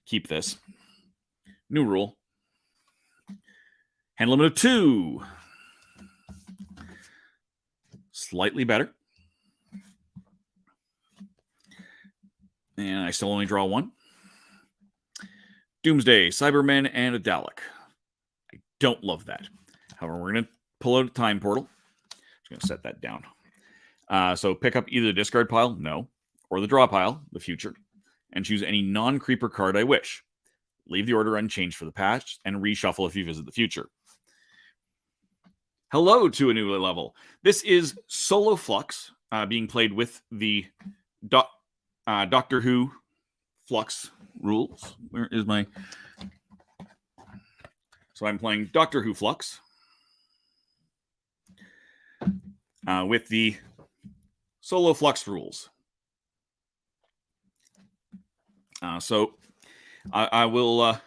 Keep this. New rule. Hand limit of 2. Slightly better. And I still only draw 1. Doomsday, Cybermen, and a Dalek. I don't love that. However, we're going to pull out a Time Portal. Just going to set that down. So pick up either the discard pile, no, or the draw pile, the future, and choose any non-creeper card I wish. Leave the order unchanged for the past, and reshuffle if you visit the future. Hello to a new level. This is Solo Fluxx, being played with the Doctor Who Fluxx rules. Where is my... So I'm playing Doctor Who Fluxx with the Solo Fluxx rules. So I will...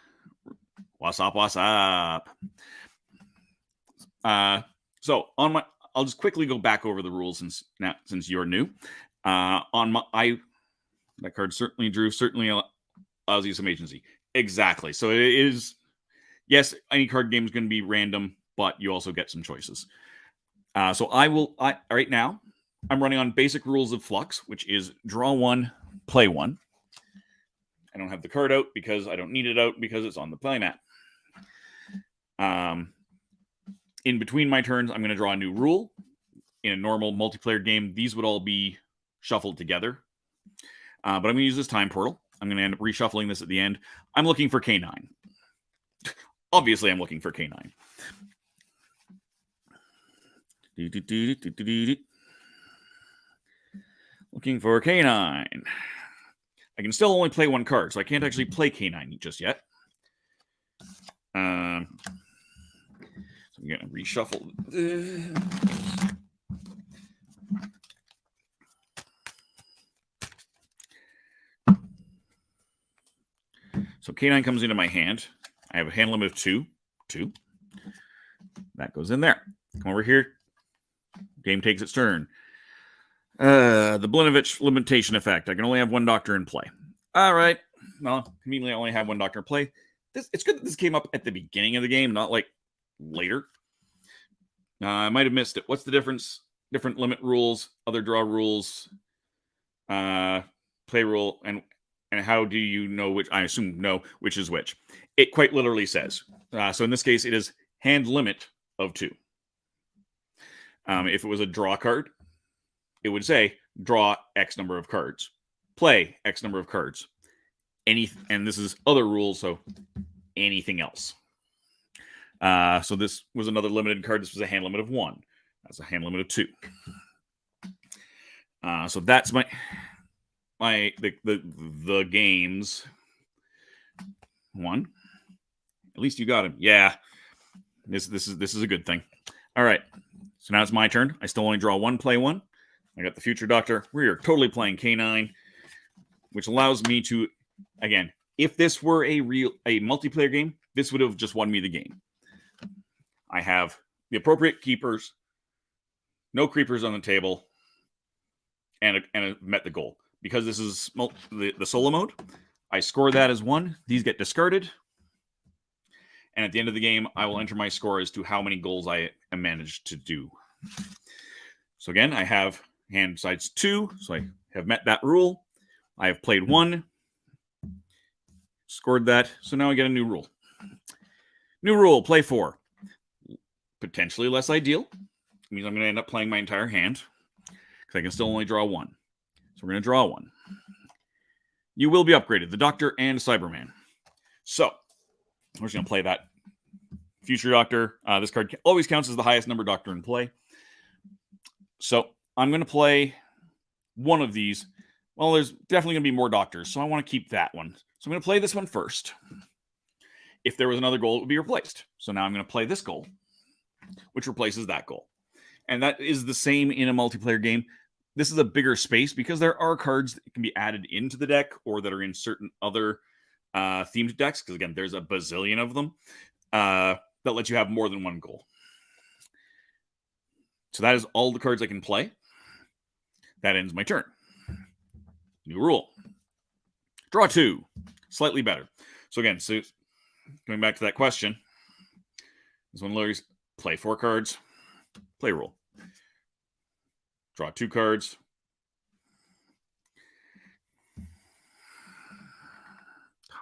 what's up, what's up? So on my, I'll just quickly go back over the rules since you're new. That card certainly allows you some agency. Exactly. So it is, yes, any card game is going to be random, but you also get some choices. So right now, I'm running on basic rules of Fluxx, which is draw 1, play 1. I don't have the card out because I don't need it out because it's on the playmat. In between my turns, I'm going to draw a new rule. In a normal multiplayer game, these would all be shuffled together. But I'm going to use this Time Portal. I'm going to end up reshuffling this at the end. I'm looking for K9. Obviously, I'm looking for K9. Looking for K9. I can still only play 1 card, so I can't actually play K9 just yet. So I'm going to reshuffle. So K9 comes into my hand. I have a hand limit of 2. That goes in there. Come over here. Game takes its turn. The Blinovich limitation effect. I can only have 1 Doctor in play. All right. Well, conveniently, I only have 1 Doctor in play. It's good that this came up at the beginning of the game, not like later. I might have missed it. What's the difference? Different limit rules, other draw rules, play rule, and how do you know which? I assume know which is which. It quite literally says. So in this case, it is hand limit of 2. If it was a draw card, it would say draw X number of cards, play X number of cards. And this is other rules, so anything else. So this was another limited card. This was a hand limit of 1. That's a hand limit of 2. So that's the games. 1. At least you got him. Yeah. This is a good thing. All right. So now it's my turn. I still only draw 1, play 1. I got the Future Doctor. We are totally playing K9, which allows me to, again, if this were a multiplayer game, this would have just won me the game. I have the appropriate keepers, no creepers on the table, and met the goal. because this is the solo mode, I score that as 1. These get discarded. And at the end of the game, I will enter my score as to how many goals I managed to do. So again, I have hand sides 2, so I have met that rule. I have played 1, scored that, so now I get a new rule. New rule, play 4. Potentially less ideal. It means I'm going to end up playing my entire hand, because I can still only draw 1. So we're going to draw 1. You will be upgraded, the Doctor and Cyberman. So, we're just going to play that Future Doctor. This card always counts as the highest number Doctor in play. So, I'm going to play one of these. Well, there's definitely going to be more Doctors, so I want to keep that one. So I'm going to play this one first. If there was another goal, it would be replaced. So now I'm going to play this goal, which replaces that goal. And that is the same in a multiplayer game. This is a bigger space because there are cards that can be added into the deck or that are in certain other themed decks. Because again, there's a bazillion of them that let you have more than one goal. So that is all the cards I can play. That ends my turn. New rule. Draw 2. Slightly better. So again, going back to that question, this one literally play 4 cards, play rule. Draw 2 cards.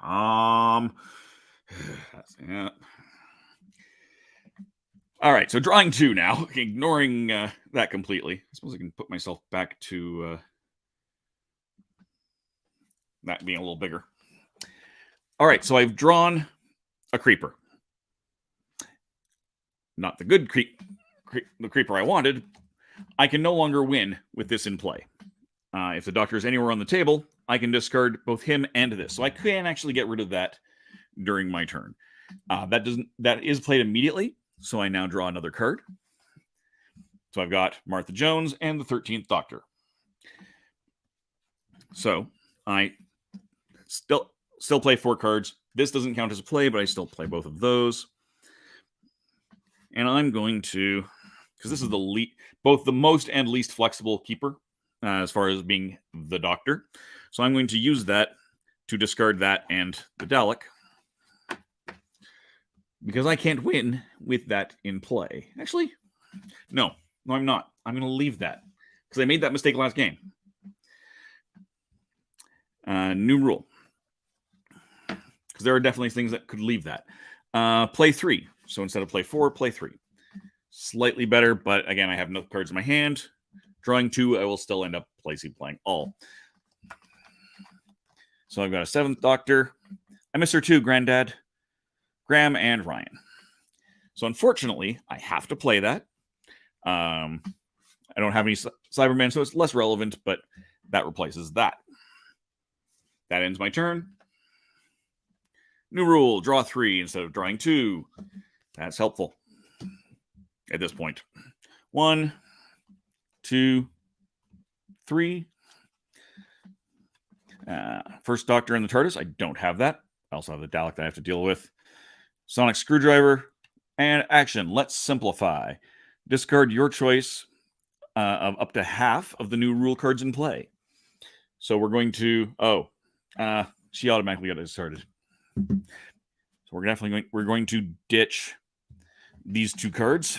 Yeah. All right, so drawing 2 now, ignoring that completely. I suppose I can put myself back to that being a little bigger. All right, so I've drawn a creeper. Not the good the creeper I wanted. I can no longer win with this in play. If the Doctor is anywhere on the table, I can discard both him and this. So I can actually get rid of that during my turn. That is played immediately. So I now draw another card. So I've got Martha Jones and the 13th Doctor. So I still play 4 cards. This doesn't count as a play, but I still play both of those. And I'm going to, because this is both the most and least flexible keeper as far as being the Doctor. So I'm going to use that to discard that and the Dalek, because I can't win with that in play. Actually, no, I'm not. I'm going to leave that because I made that mistake last game. New rule, because there are definitely things that could leave that. Play 3. So instead of play 4, play 3. Slightly better, but again, I have no cards in my hand. Drawing 2, I will still end up playing all. So I've got a 7th Doctor. I miss her too, Granddad. Graham and Ryan. So unfortunately, I have to play that. I don't have any Cybermen, so it's less relevant, but that replaces that. That ends my turn. New rule, draw 3 instead of drawing 2. That's helpful at this point. 1, 2, 3. First Doctor in the TARDIS. I don't have that. I also have the Dalek that I have to deal with. Sonic Screwdriver. And action. Let's simplify. Discard your choice of up to half of the new rule cards in play. So we're going to... she automatically got discarded. So we're going to ditch these 2 cards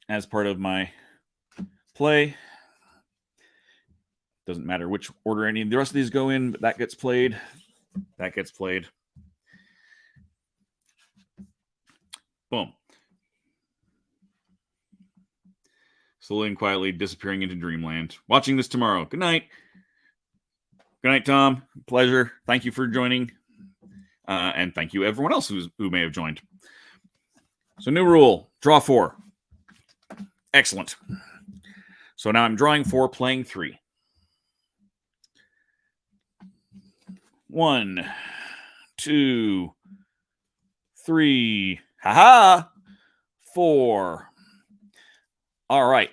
as part of my play. Doesn't matter which order any of the rest of these go in, but that gets played. That gets played. Boom. Slowly and quietly disappearing into dreamland. Watching this tomorrow. Good night. Good night, Tom. Pleasure. Thank you for joining. And thank you everyone else who may have joined. So new rule. Draw 4. Excellent. So now I'm drawing 4, playing 3. 1, 2, 3. Haha. 4. All right.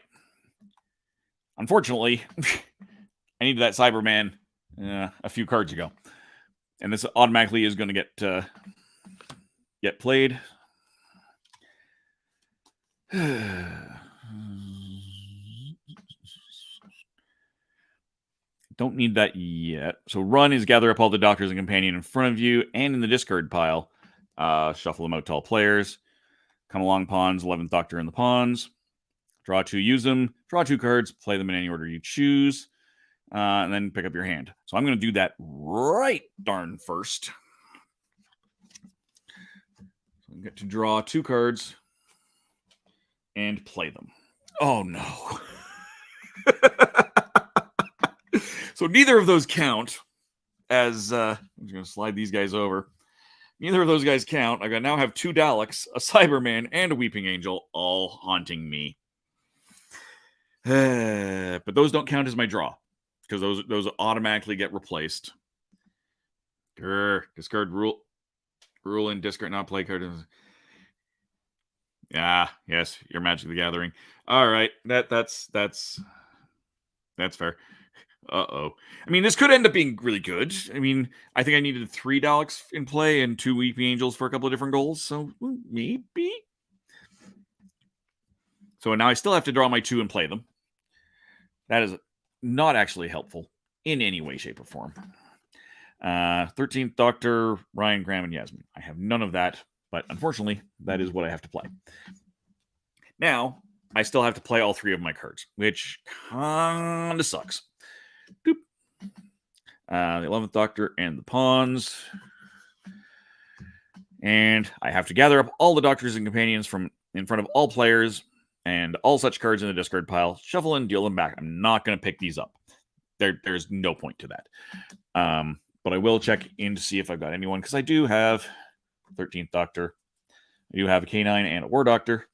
Unfortunately, I needed that Cyberman a few cards ago. And this automatically is going to get played. don't need that yet. So run is gather up all the doctors and companion in front of you and in the discard pile. Shuffle them out to all players. Come along pawns, 11th Doctor in the pawns. Draw 2, use them. Draw 2 cards, play them in any order you choose. And then pick up your hand. So I'm going to do that right darn first. So I get to draw 2 cards and play them. Oh, no. So neither of those count as... I'm just going to slide these guys over. Neither of those guys count. I now have 2 Daleks, a Cyberman, and a Weeping Angel all haunting me. But those don't count as my draw, because those automatically get replaced. Discard rule and discard not play card. Yes, your Magic the Gathering. All right, that's fair. Uh-oh. I mean, this could end up being really good. I mean, I think I needed 3 Daleks in play and 2 Weeping Angels for a couple of different goals, so maybe. So now I still have to draw my 2 and play them. That is not actually helpful in any way, shape, or form. 13th Doctor, Ryan, Graham, and Yasmin. I have none of that, but unfortunately, that is what I have to play. Now, I still have to play all 3 of my cards, which kind of sucks. Doop. The 11th Doctor and the pawns. And I have to gather up all the Doctors and Companions from in front of all players and all such cards in the discard pile, shuffle and deal them back. I'm not going to pick these up. There's no point to that. But I will check in to see if I've got anyone, because I do have 13th Doctor. I do have a K9 and a War Doctor.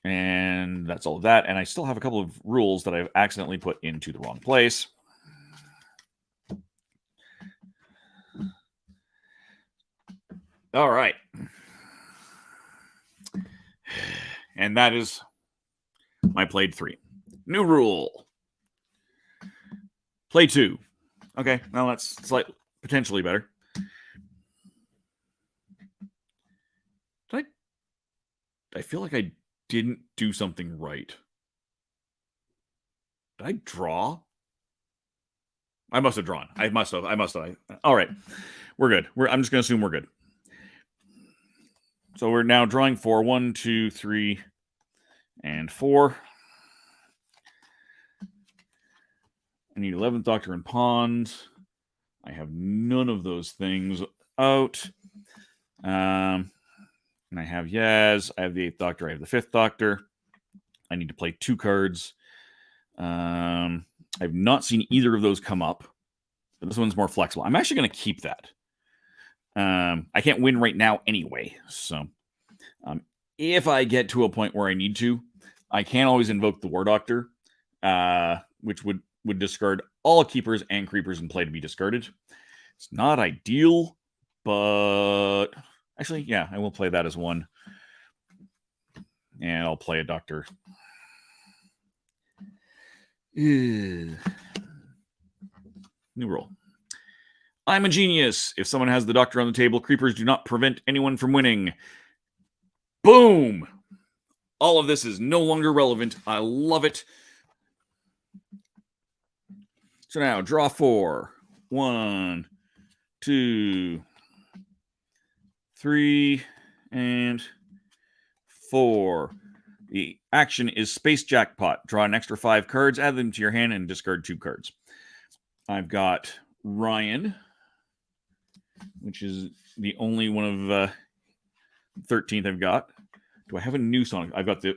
And that's all of that. And I still have a couple of rules that I've accidentally put into the wrong place. All right. And that is my played 3. New rule. Play 2. Okay, now that's slightly potentially better. I feel like I didn't do something right. Did I draw? I must have drawn. I must have. All right. We're good. I'm just going to assume we're good. So we're now drawing 4. 1, 2, 3, and 4. I need 11th Doctor and pawns. I have none of those things out. And I have Yaz. I have the 8th Doctor. I have the 5th Doctor. I need to play 2 cards. I've not seen either of those come up. But this one's more flexible. I'm actually going to keep that. I can't win right now anyway. So if I get to a point where I need to, I can always invoke the War Doctor, which would discard all keepers and creepers in play to be discarded. It's not ideal, but actually, yeah, I will play that as one. And I'll play a Doctor. New rule. I'm a genius. If someone has the Doctor on the table, creepers do not prevent anyone from winning. Boom! All of this is no longer relevant. I love it. So now, draw 4. 1, 2, 3, and 4. The action is Space Jackpot. Draw an extra 5 cards, add them to your hand, and discard 2 cards. I've got Ryan, which is the only one of 13th I've got. Do I have a new Sonic? I've got the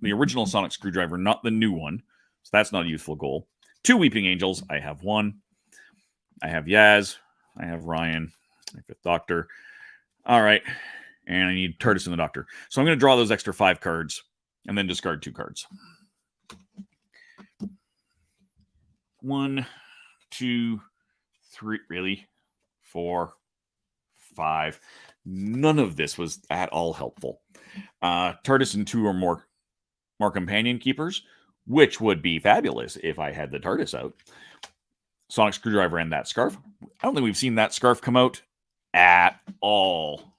original Sonic Screwdriver, not the new one. So that's not a useful goal. 2 Weeping Angels. I have 1. I have Yaz. I have Ryan. I have 5th Doctor. All right. And I need TARDIS and the Doctor. So I'm going to draw those extra 5 cards and then discard 2 cards. 1, 2, 3. Really? 4, 5. None of this was at all helpful. TARDIS and 2 or more companion keepers, which would be fabulous if I had the TARDIS out. Sonic Screwdriver and that scarf. I don't think we've seen that scarf come out at all.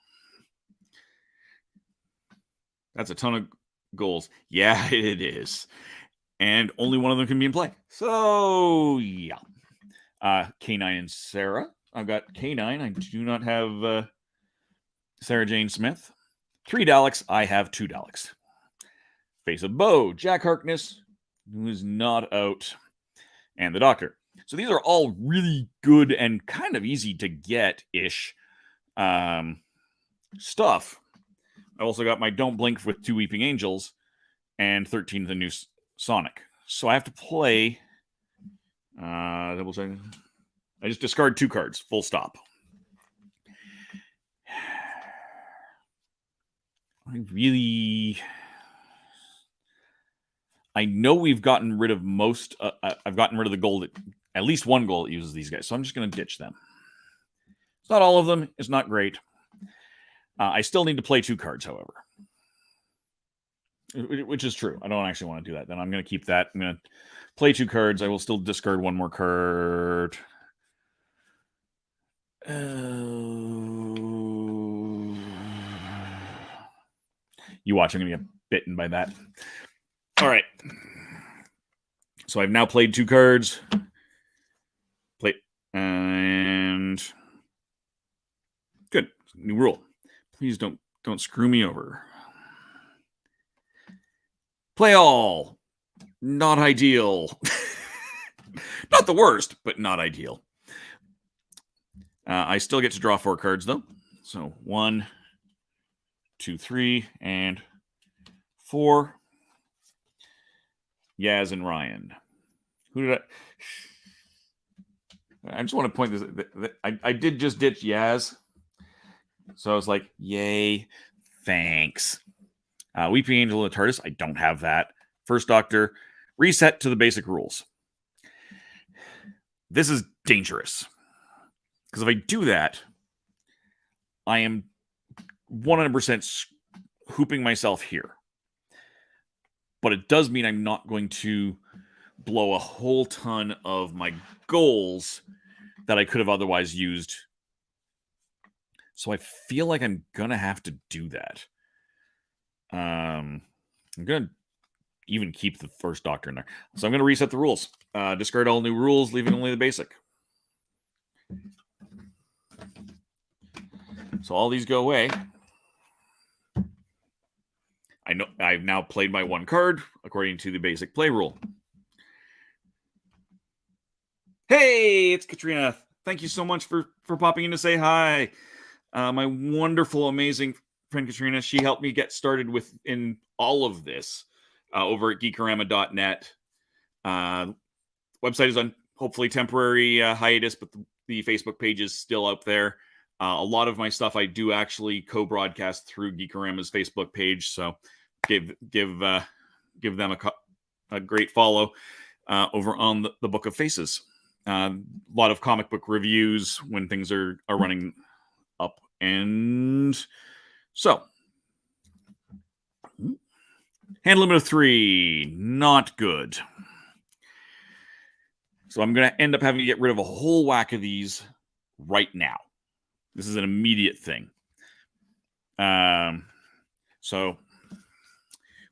That's a ton of goals. Yeah, it is. And only one of them can be in play. So, yeah. K9 and Sarah. I've got K9. I do not have Sarah Jane Smith. 3 Daleks. I have 2 Daleks. Face of Bo. Jack Harkness, who is not out. And the Doctor. So these are all really good and kind of easy to get-ish stuff. I also got my Don't Blink with 2 Weeping Angels and 13 of the new Sonic. So I have to play... double check. I just discard 2 cards. Full stop. I know we've gotten rid of most... I've gotten rid of the gold... At least one goal that uses these guys, so I'm just going to ditch them. It's not all of them. It's not great. I still need to play 2 cards, however. Which is true. I don't actually want to do that. Then I'm going to keep that. I'm going to play 2 cards. I will still discard 1 more card. You watch. I'm going to get bitten by that. All right. So I've now played 2 cards. And good. New rule. Please don't screw me over. Play all. Not ideal. Not the worst, but not ideal. I still get to draw 4 cards, though. So 1, 2, 3, and 4. Yaz and Ryan. Who did I just want to point this. I did just ditch Yaz. So I was like, yay, thanks. Weeping Angel and the TARDIS, I don't have that. First Doctor, reset to the basic rules. This is dangerous. Because if I do that, I am 100% hooping myself here. But it does mean I'm not going to blow a whole ton of my goals that I could have otherwise used. So I feel like I'm going to have to do that. I'm going to even keep the First Doctor in there. So I'm going to reset the rules. Discard all new rules, leaving only the basic. So all these go away. I know I've now played my 1 card according to the basic play rule. Hey, it's Katrina. Thank you so much for popping in to say hi. My wonderful, amazing friend Katrina, she helped me get started in all of this over at geekorama.net. Website is on hopefully temporary hiatus, but the Facebook page is still up there. A lot of my stuff I do actually co-broadcast through Geekorama's Facebook page, so give them a great follow over on the Book of Faces. A lot of comic book reviews when things are running up. And so, hand limit of 3, not good. So I'm going to end up having to get rid of a whole whack of these right now. This is an immediate thing. So,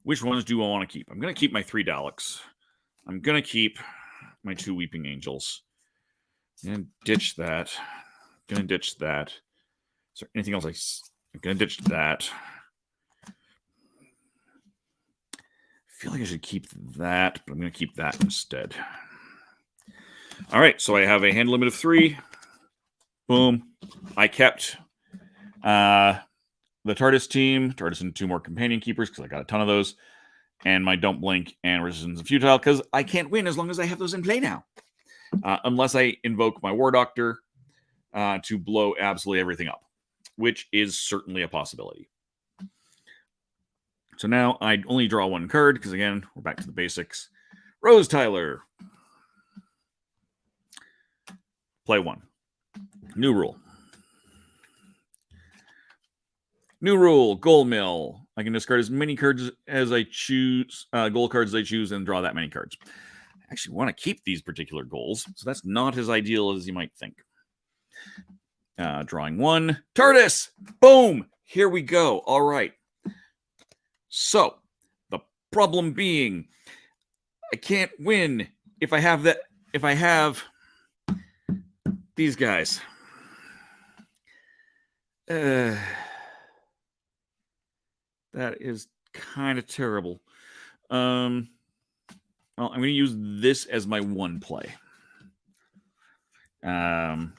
which ones do I want to keep? I'm going to keep my 3 Daleks. I'm going to keep my 2 Weeping Angels. And ditch that. Gonna ditch that. Is there anything else I'm gonna ditch that. I feel like I should keep that, but I'm gonna keep that instead. All right, so I have a hand limit of 3. Boom. I kept the TARDIS team, TARDIS and 2 more companion keepers, because I got a ton of those, and my Don't Blink and Resistance and Futile, because I can't win as long as I have those in play now. Unless I invoke my War Doctor to blow absolutely everything up, which is certainly a possibility. So now I only draw 1 card, because again, we're back to the basics. Rose Tyler. Play 1. New rule. New rule, Gold Mill. I can discard as many cards as I choose, gold cards as I choose, and draw that many cards. I actually want to keep these particular goals, so that's not as ideal as you might think. Drawing 1. TARDIS! Boom! Here we go. All right. So, the problem being, I can't win if I have that. If I have these guys. That is kind of terrible. Well, I'm going to use this as my one play. Because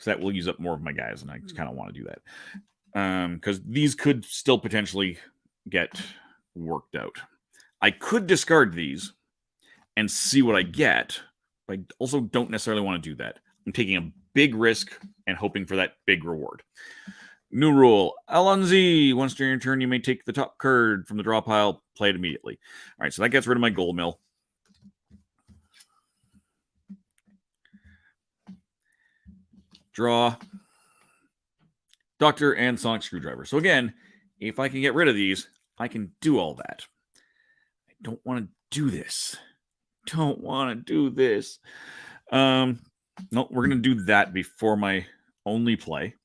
that will use up more of my guys, and I kind of want to do that. Because these could still potentially get worked out. I could discard these and see what I get, but I also don't necessarily want to do that. I'm taking a big risk and hoping for that big reward. New rule. Alonzi, once during your turn, you may take the top card from the draw pile, play it immediately. All right, so that gets rid of my gold mill. Draw. Doctor and Sonic Screwdriver. So again, if I can get rid of these, I can do all that. I don't want to do this. Don't want to do this. No, we're going to do that before my only play.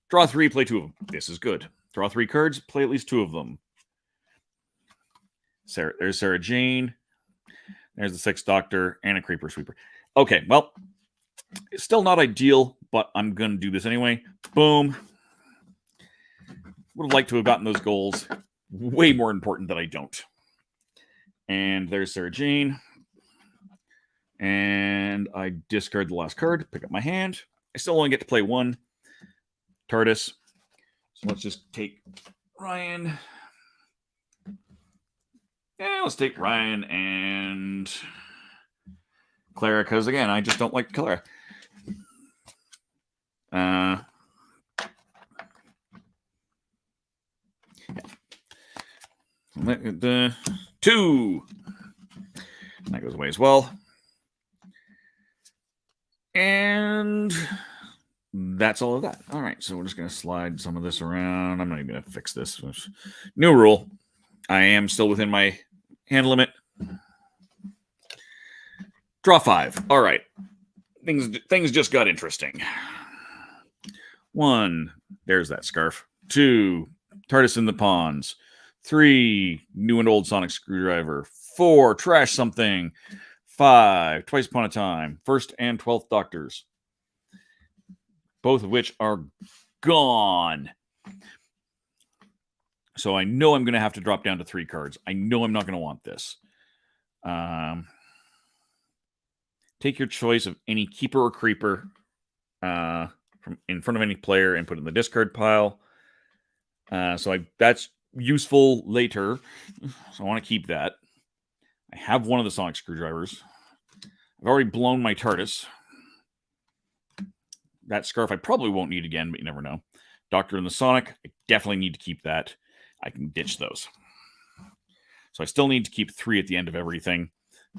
Draw 3, play 2 of them. This is good. Draw 3 cards, play at least 2 of them. There's Sarah Jane. There's the 6th Doctor and a Creeper Sweeper. Okay, well, it's still not ideal, but I'm going to do this anyway. Boom. Would have liked to have gotten those goals. Way more important that I don't. And there's Sarah Jane. And I discard the last card, pick up my hand. I still only get to play 1. TARDIS. So let's just take Ryan. Yeah, let's take Ryan and Clara, because again, I just don't like Clara. The 2. That goes away as well. And that's all of that. All right, so we're just going to slide some of this around. I'm not even going to fix this. New rule. I am still within my hand limit. Draw 5. All right. Things just got interesting. 1. There's that scarf. 2. TARDIS in the Ponds. 3. New and old Sonic Screwdriver. 4. Trash something. 5. Twice Upon a Time. 1st and 12th Doctors. Both of which are gone. So I know I'm going to have to drop down to 3 cards. I know I'm not going to want this. Take your choice of any keeper or creeper from in front of any player and put it in the discard pile. That's useful later. So I want to keep that. I have one of the Sonic Screwdrivers. I've already blown my TARDIS. That scarf I probably won't need again, but you never know. Doctor and the Sonic, I definitely need to keep that. I can ditch those. So I still need to keep 3 at the end of everything.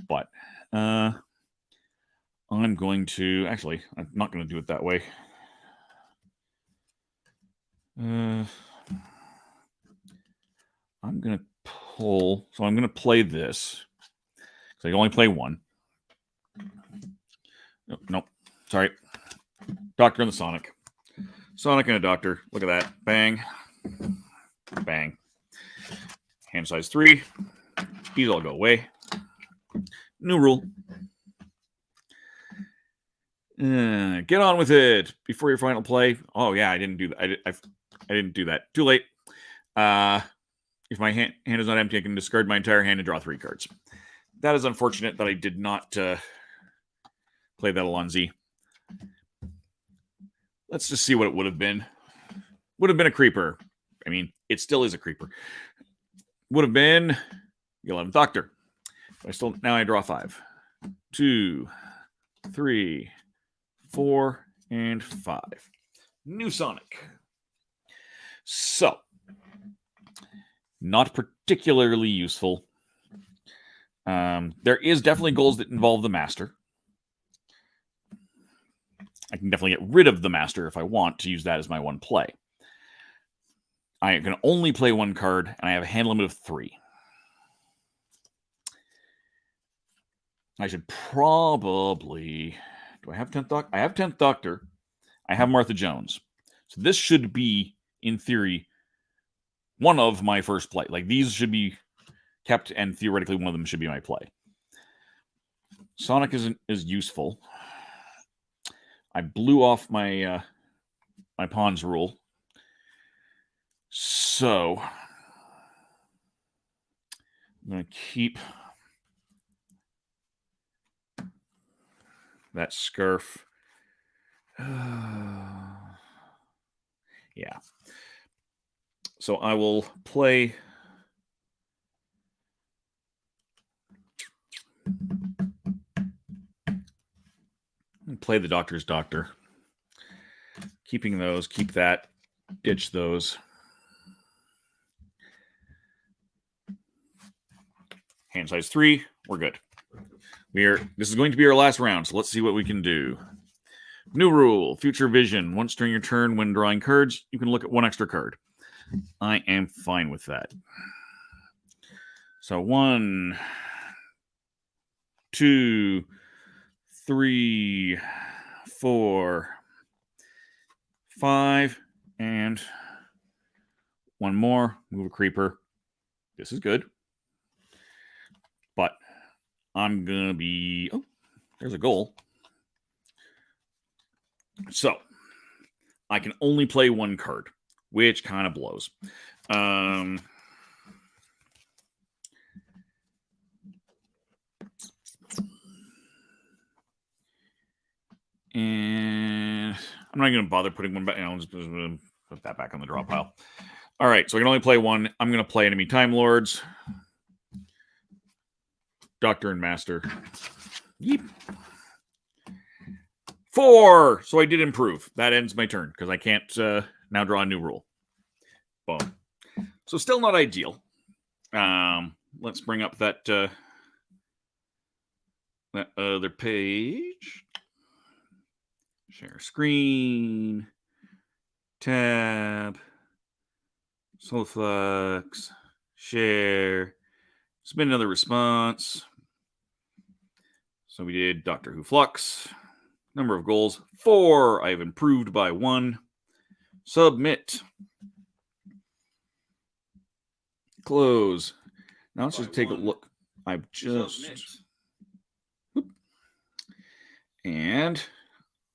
But I'm going to... Actually, I'm not going to do it that way. I'm going to pull... So I'm going to play this. Because I can only play 1. Nope. Sorry. Doctor and the Sonic. Sonic and a Doctor. Look at that. Bang. Bang. Hand size 3. These all go away. New rule. Get on with it before your final play. Oh yeah, I didn't do that. I didn't do that. Too late. If my hand is not empty, I can discard my entire hand and draw 3 cards. That is unfortunate that I did not play that Alonzi. Let's just see what it would have been. Would have been a creeper. I mean, it still is a creeper. Would have been the 11th Doctor. Now I draw 5. 2, 3, 4, and 5. New Sonic. So, not particularly useful. There is definitely goals that involve the Master. I can definitely get rid of the Master if I want to use that as my one play. I can only play 1 card, and I have a hand limit of 3. I should probably... Do I have 10th Doctor? I have 10th Doctor. I have Martha Jones. So this should be, in theory, one of my first play. Like, these should be kept, and theoretically one of them should be my play. Sonic is useful. I blew off my my pawns rule. So I'm going to keep that scarf. Yeah. So I will play the Doctor's Doctor. Keeping those, keep that, ditch those. Hand size 3, we're good. This is going to be our last round, so let's see what we can do. New rule, future vision. Once during your turn, when drawing cards, you can look at one extra card. I am fine with that. So 1, 2, 3, 4, 5, and one more. Move a creeper. This is good. But I'm going to be... Oh, there's a goal. So, I can only play one card, which kind of blows. And I'm not going to bother putting one back. I'll just put that back on the draw pile. All right, so I can only play one. I'm going to play Enemy Time Lords. Doctor and Master. Yeep. 4! So I did improve. That ends my turn, because I can't now draw a new rule. Boom. So still not ideal. Let's bring up that other page. Share screen. Tab. Fluxx. Share. Submit another response. So we did Doctor Who Fluxx. Number of goals, 4. I have improved by 1. Submit. Close. Now let's just take a look. I've just... And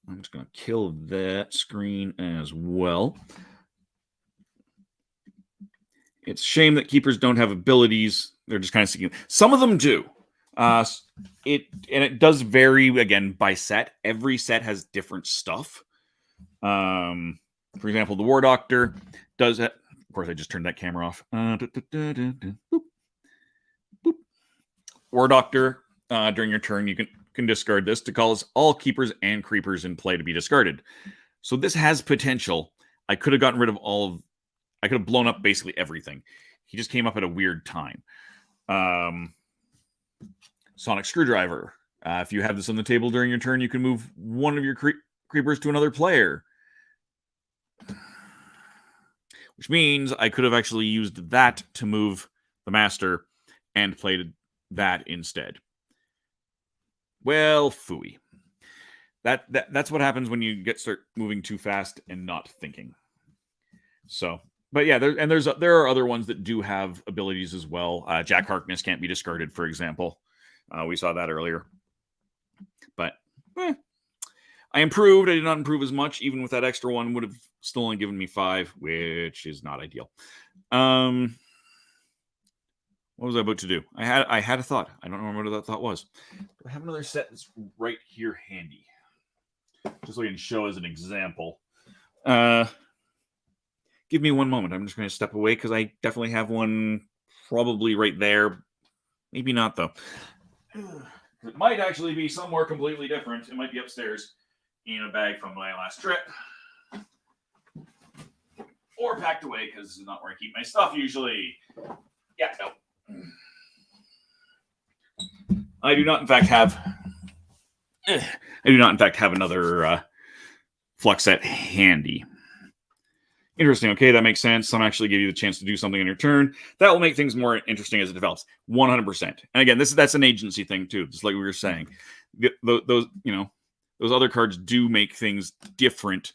I'm just going to kill that screen as well. It's a shame that keepers don't have abilities. They're just kind of seeking. Some of them do. It does vary again by set. Every set has different stuff. For example, the War Doctor does it. Of course, I just turned that camera off. Boop. Boop. War Doctor, during your turn, you can discard this to cause all keepers and creepers in play to be discarded. So this has potential. I could have gotten rid of I could have blown up basically everything. He just came up at a weird time. Sonic Screwdriver. If you have this on the table during your turn, you can move one of your creepers to another player. Which means I could have actually used that to move the Master and played that instead. Well, phooey. That's what happens when you start moving too fast and not thinking. So, but yeah, there are other ones that do have abilities as well. Jack Harkness can't be discarded, for example. We saw that earlier. But I improved. I did not improve as much. Even with that extra one, would have still only given me 5, which is not ideal. What was I about to do? I had a thought. I don't remember what that thought was. Do I have another set that's right here handy? Just so I can show as an example. Give me one moment. I'm just going to step away because I definitely have one probably right there. Maybe not, though. It might actually be somewhere completely different. It might be upstairs in a bag from my last trip. Or packed away because this is not where I keep my stuff usually. Yeah, no. I do not, in fact, have another Fluxx set handy. Interesting. Okay, that makes sense. Some actually give you the chance to do something in your turn. That will make things more interesting as it develops. 100%. And again, that's an agency thing too, just like we were saying. Those other cards do make things different,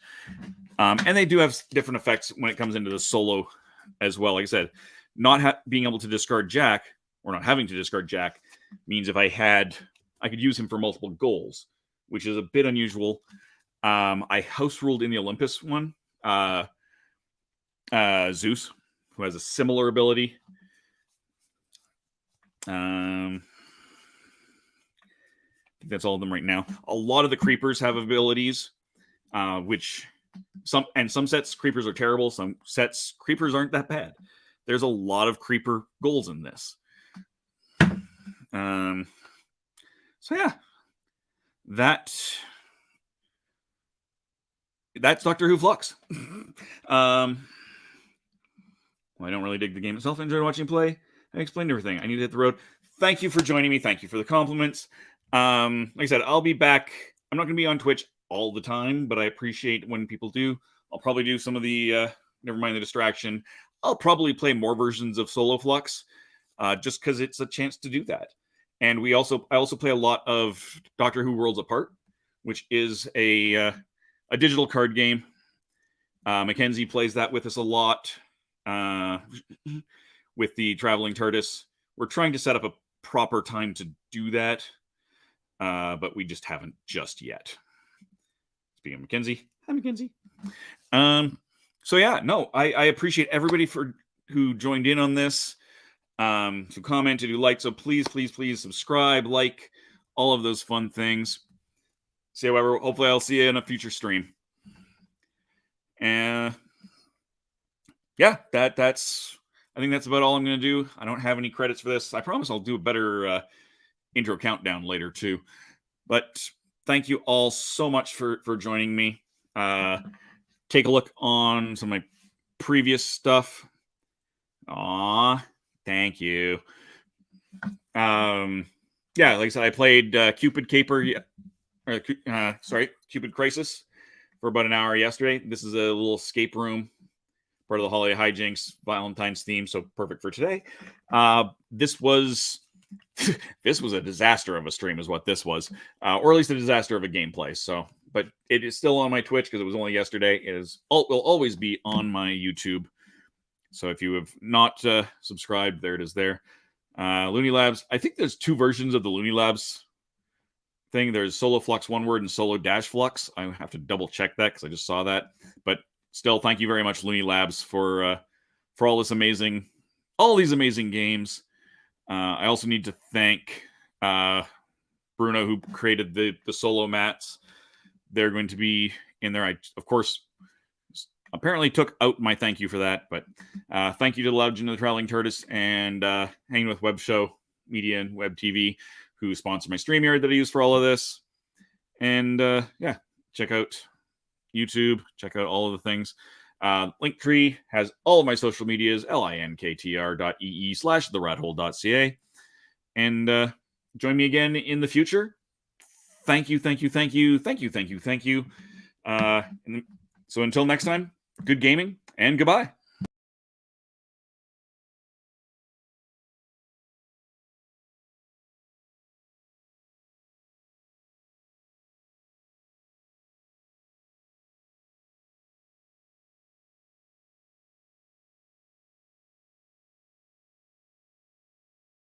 and they do have different effects when it comes into the solo as well. Like I said, not being able to discard Jack or not having to discard Jack, means if I could use him for multiple goals, which is a bit unusual. I house ruled in the Olympus one, Zeus, who has a similar ability. I think that's all of them right now. A lot of the creepers have abilities, which some sets creepers are terrible. Some sets creepers aren't that bad. There's a lot of creeper goals in this. So yeah, that's Doctor Who Fluxx. Well, I don't really dig the game itself. I enjoyed watching play. I explained everything. I need to hit the road. Thank you for joining me. Thank you for the compliments. Like I said, I'll be back. I'm not going to be on Twitch all the time, but I appreciate when people do. I'll probably do some of the, never mind the distraction. I'll probably play more versions of Solo Fluxx, just because it's a chance to do that. And I also play a lot of Doctor Who Worlds Apart, which is a digital card game. Mackenzie plays that with us a lot. With the traveling TARDIS. We're trying to set up a proper time to do that, but we just haven't just yet. Speaking of Mackenzie, hi Mackenzie. So yeah, no, I appreciate everybody who joined in on this, who commented, who liked. So please subscribe, like, all of those fun things. So however, hopefully I'll see you in a future stream. And yeah, I think that's about all I'm going to do. I don't have any credits for this. I promise I'll do a better intro countdown later too. But thank you all so much for joining me. Take a look on some of my previous stuff. Aw, thank you. Yeah, like I said, I played Cupid Crisis for about an hour yesterday. This is a little escape room, part of the holiday hijinks, Valentine's theme, so perfect for today. This was a disaster of a stream, is what this was, or at least a disaster of a gameplay. So, but it is still on my Twitch because it was only yesterday. It will always be on my YouTube. So if you have not subscribed, there it is. There, Looney Labs. I think there's two versions of the Looney Labs thing. There's Solo Fluxx one word and Solo Dash Fluxx. I have to double check that because I just saw that, but. Still, thank you very much, Looney Labs, for all these amazing games. I also need to thank Bruno, who created the solo mats. They're going to be in there. I, of course, apparently took out my thank you for that, but thank you to the Legend of the Traveling TARDIS and Hanging with Web Show Media and Web TV, who sponsor my StreamYard that I use for all of this. And yeah, check out YouTube, check out all of the things. Linktree has all of my social medias, linktr.ee/therathole.ca. And join me again in the future. Thank you. So until next time, good gaming and goodbye.